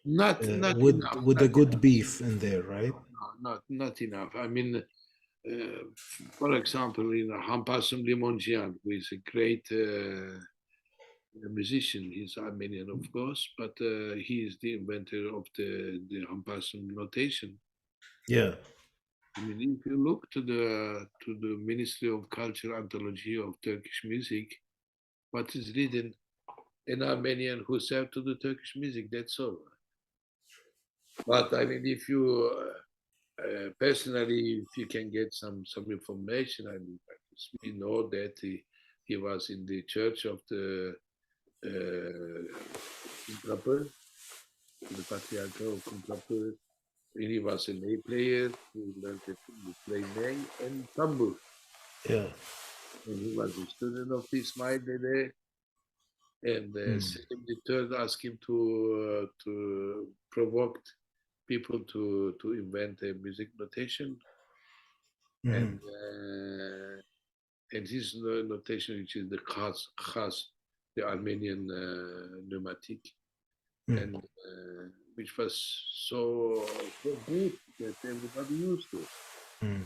not enough, with a not good enough. beef in there, right? No, not enough. I mean, for example, in Hampasım Limonjian, who is a great musician, he's Armenian, of course, but he is the inventor of the Hampasım notation. Yeah. I mean, if you look to the Ministry of Culture Anthology of Turkish Music, what is written, an Armenian who served to the Turkish music, that's all. But I mean, if you personally, if you can get some information, I mean, we know that he was in the church of the Kumprapı, the Patriarch of Kumprapı. He was a lay player. He learned to play ney and tambur. Yeah. And he was a student of İsmail Dede. And second, the third asked him to provoke people to invent a music notation. Mhm. And his notation, which is the khas, the Armenian pneumatic, and which was so good that everybody used to. Mm.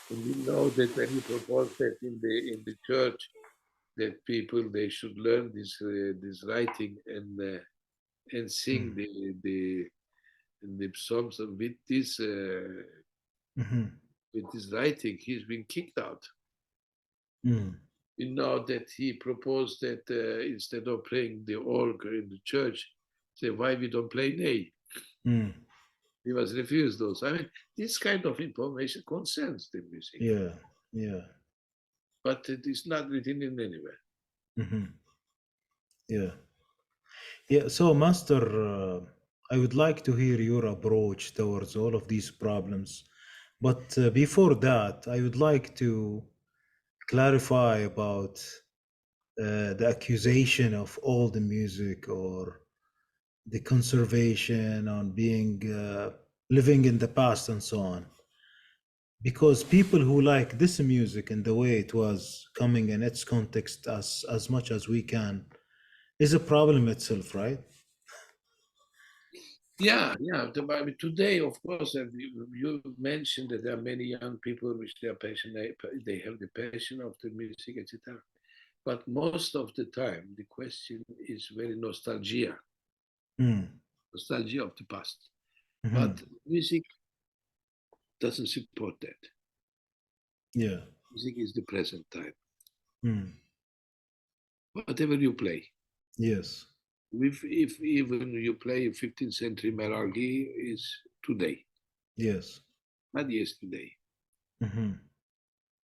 And we know that when he proposed that in the church, that people they should learn this writing and sing the psalms with this Mhm. with this writing. He's been kicked out. Mm. You know that he proposed that instead of playing the organ in the church, say why we don't play ney. Mm. He was refused those. I mean, this kind of information concerns the music, Yeah. Yeah. but it is not written in anywhere. Mhm. Yeah. Yeah. So, Master, I would like to hear your approach towards all of these problems. But before that, I would like to clarify about the accusation of all the music or the conservation on being living in the past and so on. Because people who like this music and the way it was coming in its context as much as we can is a problem itself, right? Yeah, yeah. Today, of course, you mentioned that there are many young people which they are passionate, they have the passion of the music, etc. But most of the time, the question is very Mm. nostalgia of the past. Mhm. But music doesn't support that. Yeah. Music is the present time. Mm. Whatever you play, Yes. if even you play 15th century Meragi, is today, Yes. not yesterday. Mhm.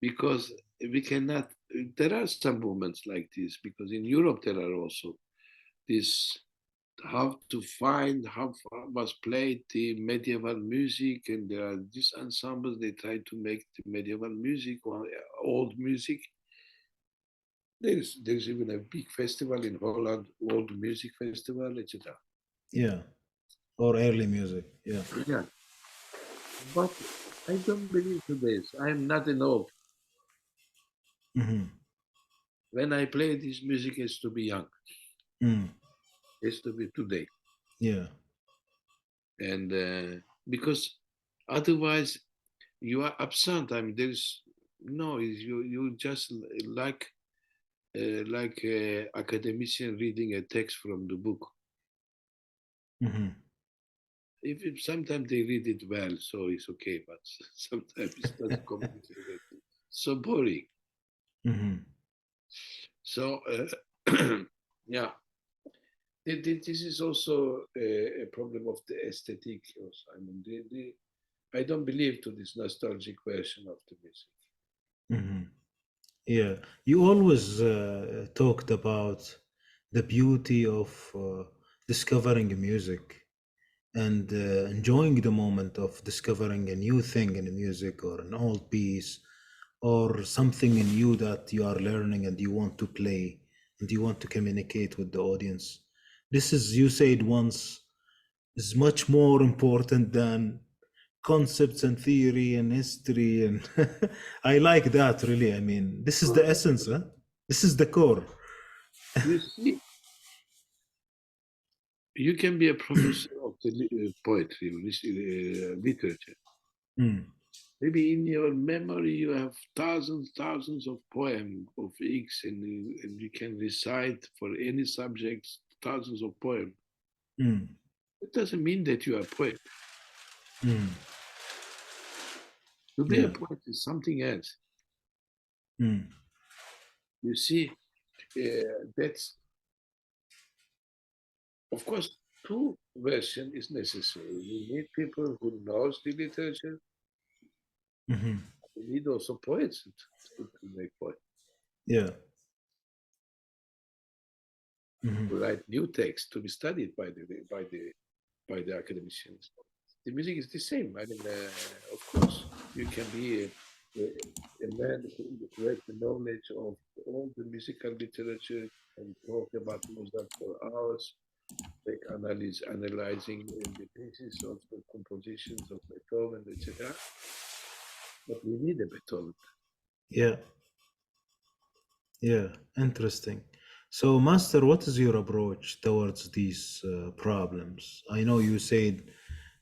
Because we cannot, there are some movements like this, because in Europe there are also this how to find how was played the medieval music, and there are these ensembles they try to make the medieval music or old music. There's even a big festival in Holland, World Music Festival, etc. Yeah. Or early music. Yeah. Yeah, but I don't believe to this. I'm not an old. Mhm. When I play this music, it has to be young. Mm. It has to be today, Yeah. and because otherwise you are absent. I mean, there's no. You just like a academician reading a text from the book. Mhm. If sometimes they read it well, so it's okay, but sometimes it doesn't communicate it. So boring. Mhm. So yeah, this is also a problem of the aesthetic. Also. I mean, I don't believe to this nostalgic version of the music. Mhm. Yeah, you always talked about the beauty of discovering music and enjoying the moment of discovering a new thing in music or an old piece or something in you that you are learning and you want to play and you want to communicate with the audience. This is, you said once, is much more important than concepts and theory and history and I like that really. I mean, this is the essence, huh? This is the core. You see, You can be a professor of the poetry, literature. Mm. Maybe in your memory you have thousands of poems of X, and you can recite for any subject thousands of poems. Mm. It doesn't mean that you are a poet. Mm. To be a Yeah. poet is something else. Mm. You see, that's, of course, two version is necessary. You need people who knows the literature. Hmm. You need also poets to make poetry, Yeah. Hmm. to write new text to be studied by the academicians. The music is the same. I mean, of course, you can be a man who has the knowledge of all the musical literature and talk about Mozart for hours, like analyzing the pieces of the compositions of Beethoven, etc. But we need a Beethoven. Yeah. Yeah. Interesting. So, Master, what is your approach towards these problems? I know you said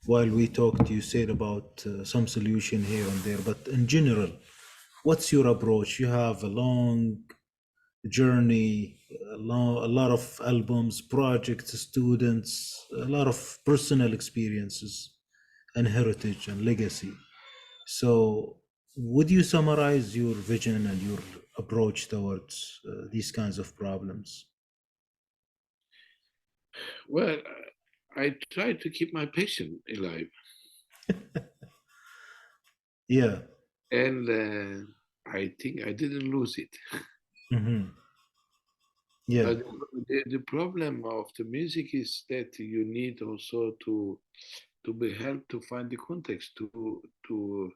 while we talked, you said about some solution here and there, but in general, what's your approach? You have a long journey, a lot of albums, projects, students, a lot of personal experiences and heritage and legacy. So, would you summarize your vision and your approach towards these kinds of problems? Well, I try to keep my passion alive, Yeah. and I think I didn't lose it. Hmm. Yeah. But the problem of the music is that you need also to be helped to find the context to to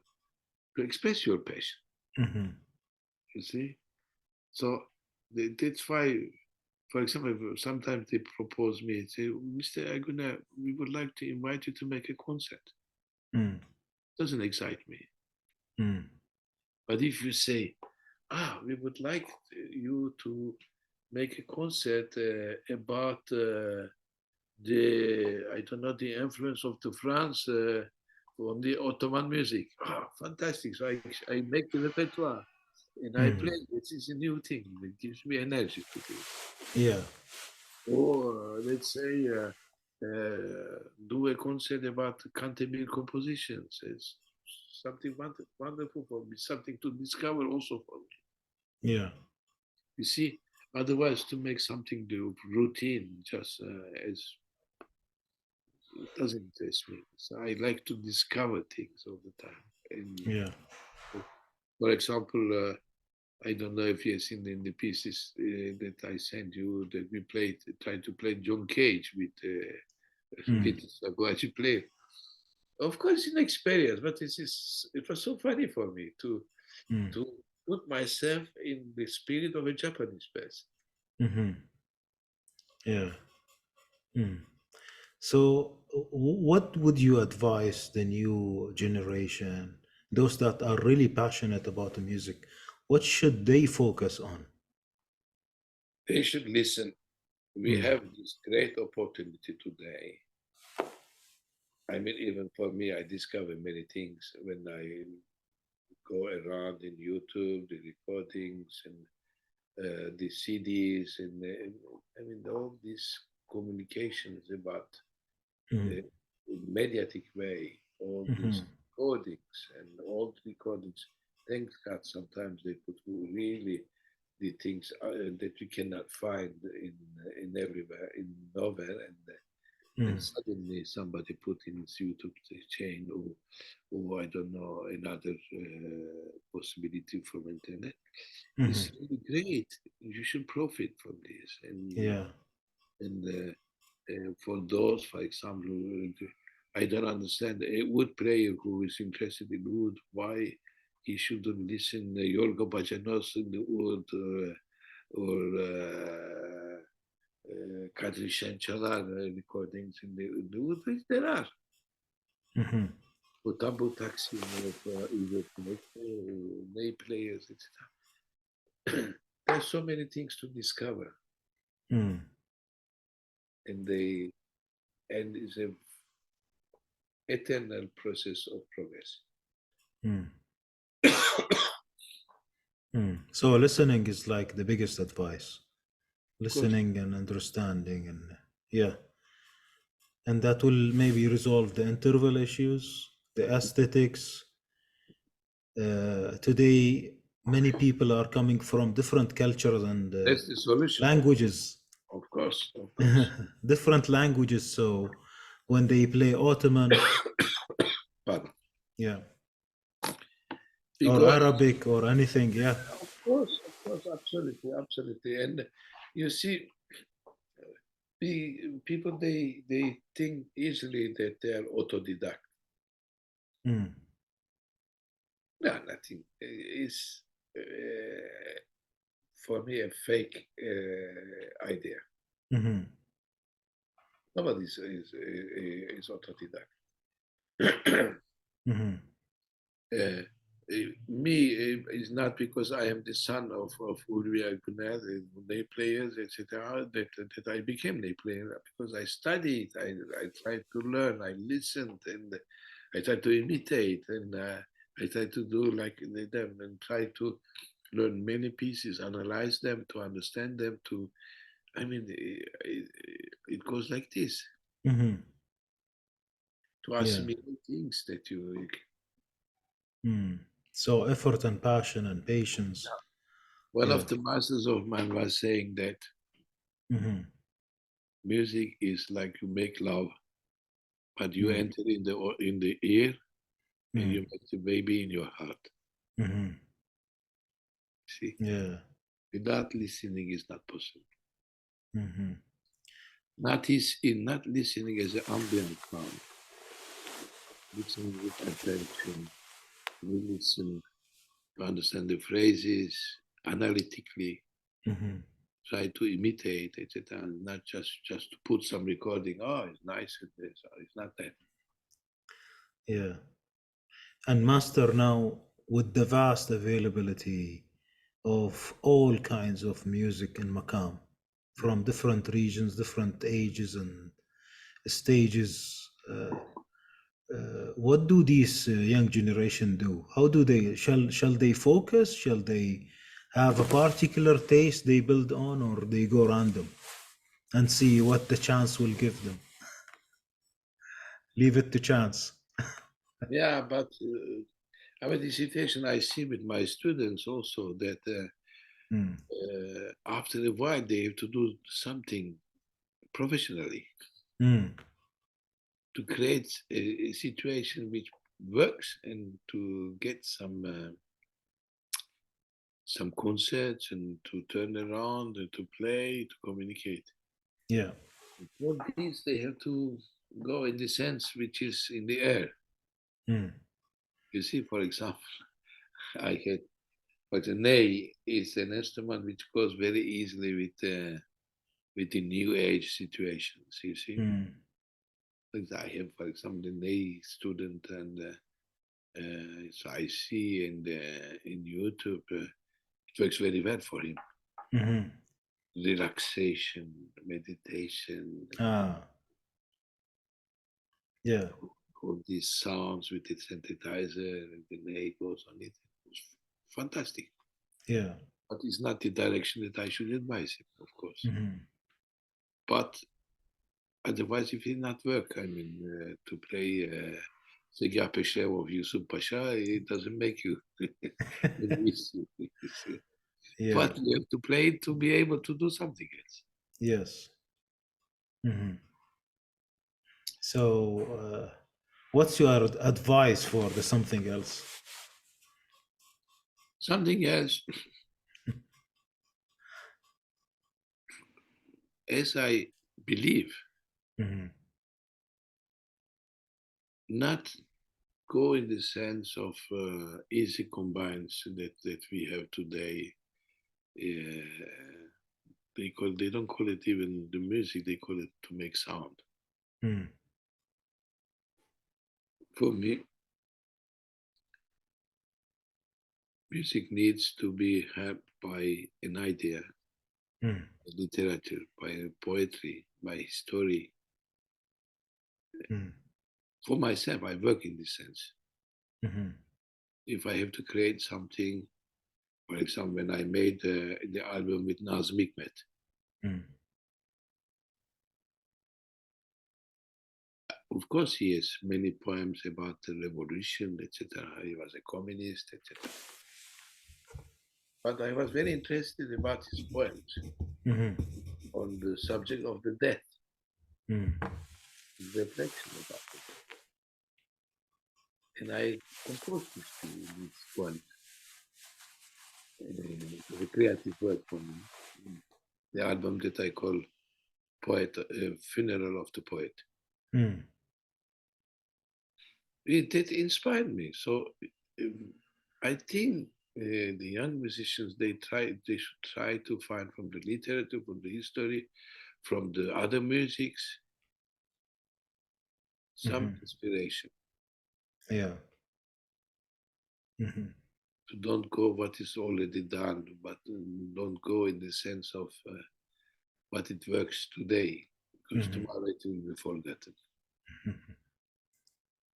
express your passion. Hmm. You see, so that's why, for example, sometimes they propose me, say, Mr. Erguner, we would like to invite you to make a concert. Mm. Doesn't excite me. Mm. But if you say, we would like you to make a concert about the, I don't know, the influence of the France on the Ottoman music. Fantastic. So I make the repertoire and I Mm. play. This is a new thing. It gives me energy to do it. Yeah. Or let's say, do a concert about Canterbury compositions. It's something wonderful for me, something to discover also for me. Yeah. You see, otherwise to make something do routine just as it doesn't interest me. So I like to discover things all the time. And Yeah. for example, I don't know if you've seen in the pieces that I sent you that we played, trying to play John Cage with Mm. with Saguachi play. Of course, it's an experience, but it was so funny for me Mm. to put myself in the spirit of a Japanese person. Hmm. Yeah. Mm. So, what would you advise the new generation, those that are really passionate about the music, what should they focus on? They should listen. We Mm. have this great opportunity today. I mean, even for me, I discover many things when I go around in YouTube, the recordings and the CDs, and I mean, all these communications about Mm. uh, mediatic way, all these Hmm. recordings and old recordings. Thank God sometimes they put really the things that you cannot find in everywhere, in nowhere, and Mm. suddenly somebody put in his YouTube chain or I don't know another possibility from internet. Hmm. It's really great. You should profit from this, Yeah. and for those, for example, I don't understand a wood player who is interested in wood, why he shouldn't listen Yorgo Bajanos in the wood or Kadri Şençalar recordings in the wood. There are. Hmm. Or Tambo Taxi, either Ney players, etc. There's so many things to discover, Mm. and they and it's a eternal process of progress. Mm. So listening is like the biggest advice. Of course, Listening and understanding, and yeah, and that will maybe resolve the interval issues, the aesthetics. Today, many people are coming from different cultures and that's the solution. languages, Of course, of course. different languages. So when they play Ottoman, But yeah, or because, Arabic or anything, yeah. of course, absolutely, absolutely. And you see, people they think easily that they are autodidact. Mm. No, nothing. It's uh, for me a fake idea. Hmm. Nobody is autodidact. Hmm. Me is not because I am the son of Kudsi Erguner, the lay players, etc., that I became lay player, because I studied, I tried to learn, I listened, and I tried to imitate, and I tried to do like them, and try to learn many pieces, analyze them, to understand them, to, I mean, it goes like this, Hmm. to Yeah. assimilate things that you. Mm. So effort and passion and patience. One Yeah. of the masters of mine was saying that Hmm. music is like you make love, but you Mm. enter in the ear and Mm. you make the baby in your heart. Hmm. See, Yeah. without listening is not possible. Hmm. Not listening as an ambient sound, listening with attention. You listen to understand the phrases analytically, Hmm. try to imitate, etc. Not just to put some recording. Oh, it's nice. It's not that. Yeah. And master now with the vast availability of all kinds of music in Makam from different regions, different ages and stages. What do these young generation do? How do they shall they focus? Shall they have a particular taste they build on, or they go random and see what the chance will give them? Leave it to chance. Yeah, but I mean, the situation I see with my students also, that Mm. after a while they have to do something professionally Mm. to create a situation which works, and to get some concerts, and to turn around and to play, to communicate. Yeah. For this, they have to go in the sense which is in the air. Mm. You see, for example, I had, but the ney is an instrument which goes very easily with the new age situations. You see, Mm. like I have, for example, the ney student, and so I see in YouTube, it works very well for him. Hmm. Relaxation, meditation, Ah. Yeah. all these sounds with the synthesizer, and the ney goes on it. It's fantastic. Yeah. But it's not the direction that I should advise him, of course. Hmm. But otherwise, if it not work, I mean, to play Segi Peshev of Yusuf Pasha, it doesn't make you. Yeah. But you have to play it to be able to do something else. Yes. Hmm. So, what's your advice for the something else? Something else, as I believe, Hmm. not go in the sense of easy combines that we have today. They don't call it even the music, they call it to make sound. Mm. For me, music needs to be helped by an idea, Mm. by literature, by poetry, by story, Mm. For myself, I work in this sense. Mhm. If I have to create something, for example, when I made the album with Nazım Hikmet, Mm. of course, he has many poems about the revolution, etc. He was a communist, etc. But I was very interested about his poems Mhm. on the subject of the death, Mm. his reflection about it. And I composed these poems. It was a creative work for me. The album that I call Poet, Funeral of the Poet. Mm. That inspired me. So I think the young musicians, they should try to find from the literature, from the history, from the other musics, some Mhm. inspiration. Yeah. Mhm. To don't go what is already done, but don't go in the sense of what it works today, because Mhm. tomorrow it will be forgotten. Mhm.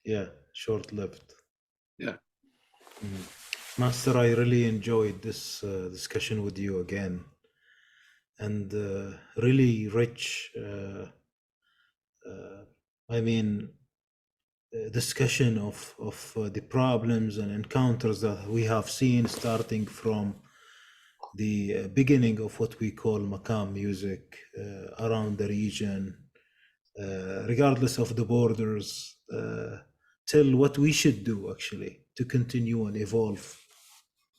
Yeah, short-lived. Yeah, Master, I really enjoyed this discussion with you again, and really rich. I mean, discussion of the problems and encounters that we have seen, starting from the beginning of what we call Makam music around the region, regardless of the borders, till what we should do actually to continue and evolve.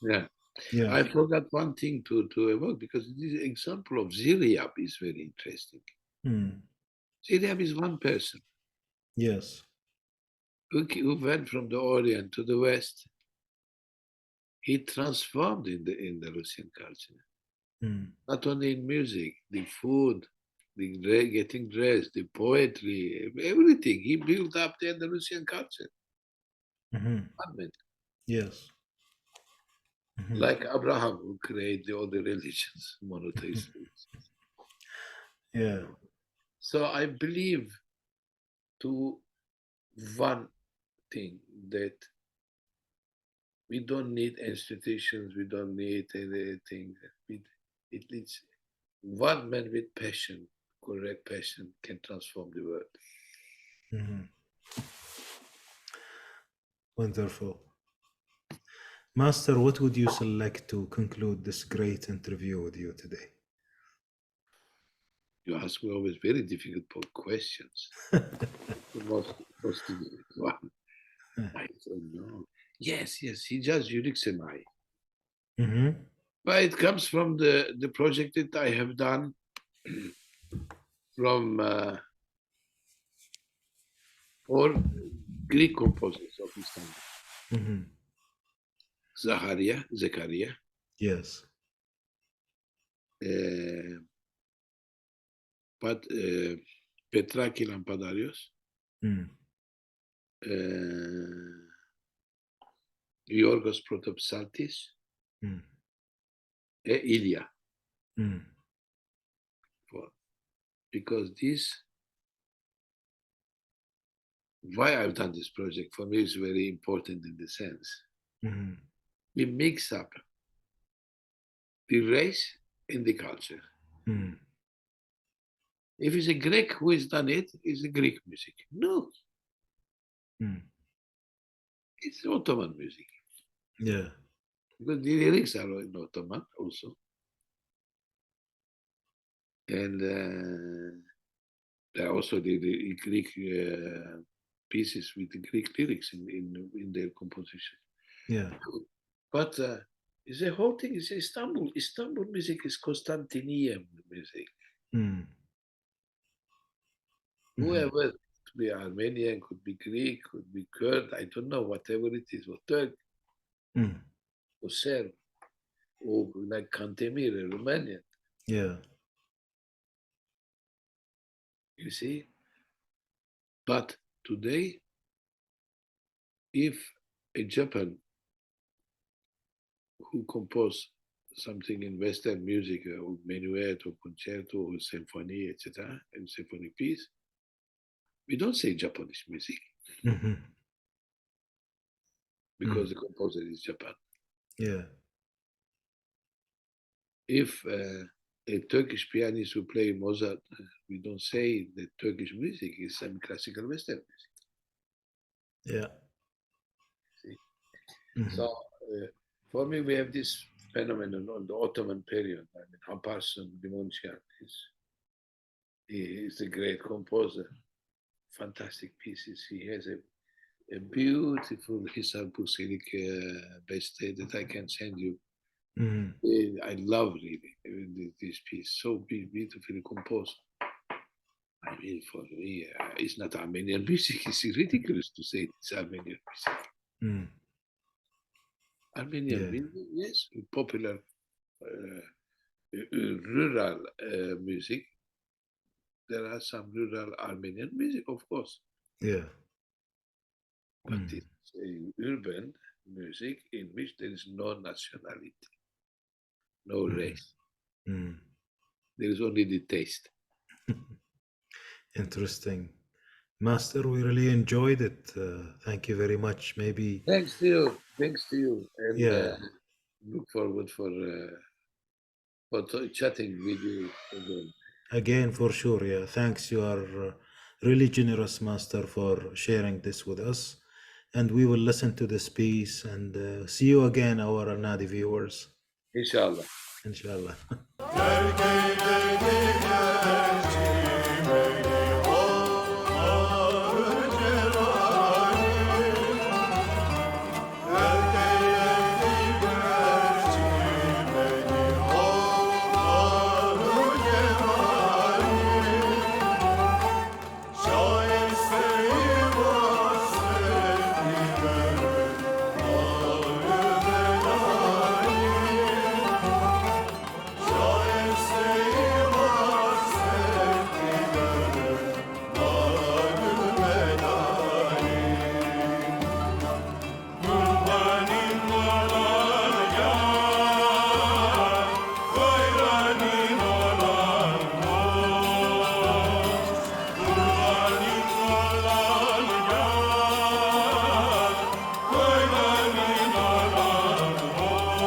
yeah. Yeah. I forgot one thing to evoke, because this example of Ziryab is very interesting. Hmm. Ziryab is one person Yes. who went from the Orient to the West. He transformed in the Russian culture, Hmm. not only in music, the food, the getting dressed, the poetry, everything. He built up the Andalusian culture. Mhm. Amen. Yes. Mhm. Like Abraham, who created all the religions, monotheistic. Yeah. So I believe to one thing, that we don't need institutions, we don't need anything. It needs one man with passion, correct passion, can transform the world. Mhm. Wonderful. Master, what would you select to conclude this great interview with you today? You ask me always very difficult questions. The most difficult one. I don't know. Yes, he just Yuriksemai. Mm-hmm. But it comes from the project that I have done from all Greek composers of Istanbul. Mm-hmm. Zakaria, Yes. uh, Petraki Lampadarios, Mm. uh, Yorgos Protopsaltis, Mm. Ilya. Mm. Because why I've done this project for me is very important in the sense Mm-hmm. we mix up the race and the culture. Mm. If it's a Greek who has done it, it's a Greek music. No, Mm. it's Ottoman music. Yeah. Because the lyrics are in Ottoman also. And there are also the Greek pieces with the Greek lyrics in their composition. Yeah. But it's the whole thing is Istanbul. Istanbul music is Constantinian music. Mm. Mm-hmm. Whoever could be Armenian, could be Greek, could be Kurd, I don't know, whatever it is, or Turk, Mm. or Serb, or like Kantemir, a Romanian, Yeah. you see? But today, if a Japan who compose something in Western music, or minuet, or concerto, or symphony, etc., and symphonic piece, We don't say Japanese music Mm-hmm. because the composer is Japan. Yeah. If a Turkish pianist who play Mozart, we don't say that Turkish music is semi-classical Western music. Yeah. See? Mm-hmm. So for me, we have this phenomenon on the Ottoman period. I mean, Hamparsum Dimonchian is a great composer, fantastic pieces. He has a beautiful Hisar Buselik beste that I can send you. Mm-hmm. I love reading this piece, so beautifully composed. I mean, for me, it's not Armenian music. It's ridiculous to say it's Armenian music. Mm. Armenian Yeah. music, yes, popular rural music. There are some rural Armenian music, of course, Yeah. but Mm. it's urban music in which there is no nationality, no race. Mm. There is only the taste. Interesting. Master, we really enjoyed it. Thank you very much. Maybe, Thanks to you. Thanks to you. And yeah, look forward for chatting with you again. again, for sure. Yeah, thanks. You are really generous, Master, for sharing this with us. And we will listen to this piece and see you again, our Alnadi viewers. Inshallah. Inshallah. Terk eyledi gerçi beni o ağır cevali. Terk eyledi gerçi beni o ağır cevali. Şayesteyi vasfettiler ağır belali. Şayesteyi vasfettiler ağır belali. Gülhanin olan yar, hayranin olan dost. Gülhanin olan yar, hayranin olan dost.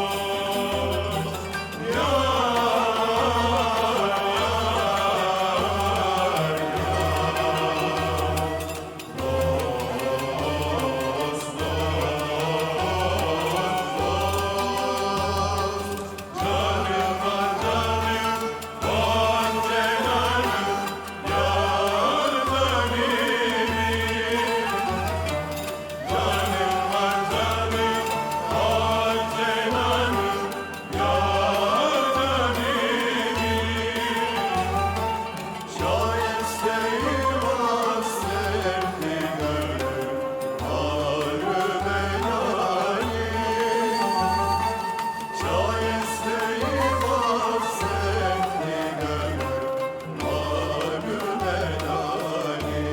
Şayesteyi vasfettiler ağır belali. Şayesteyi vasfettiler ağır belali.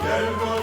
Gel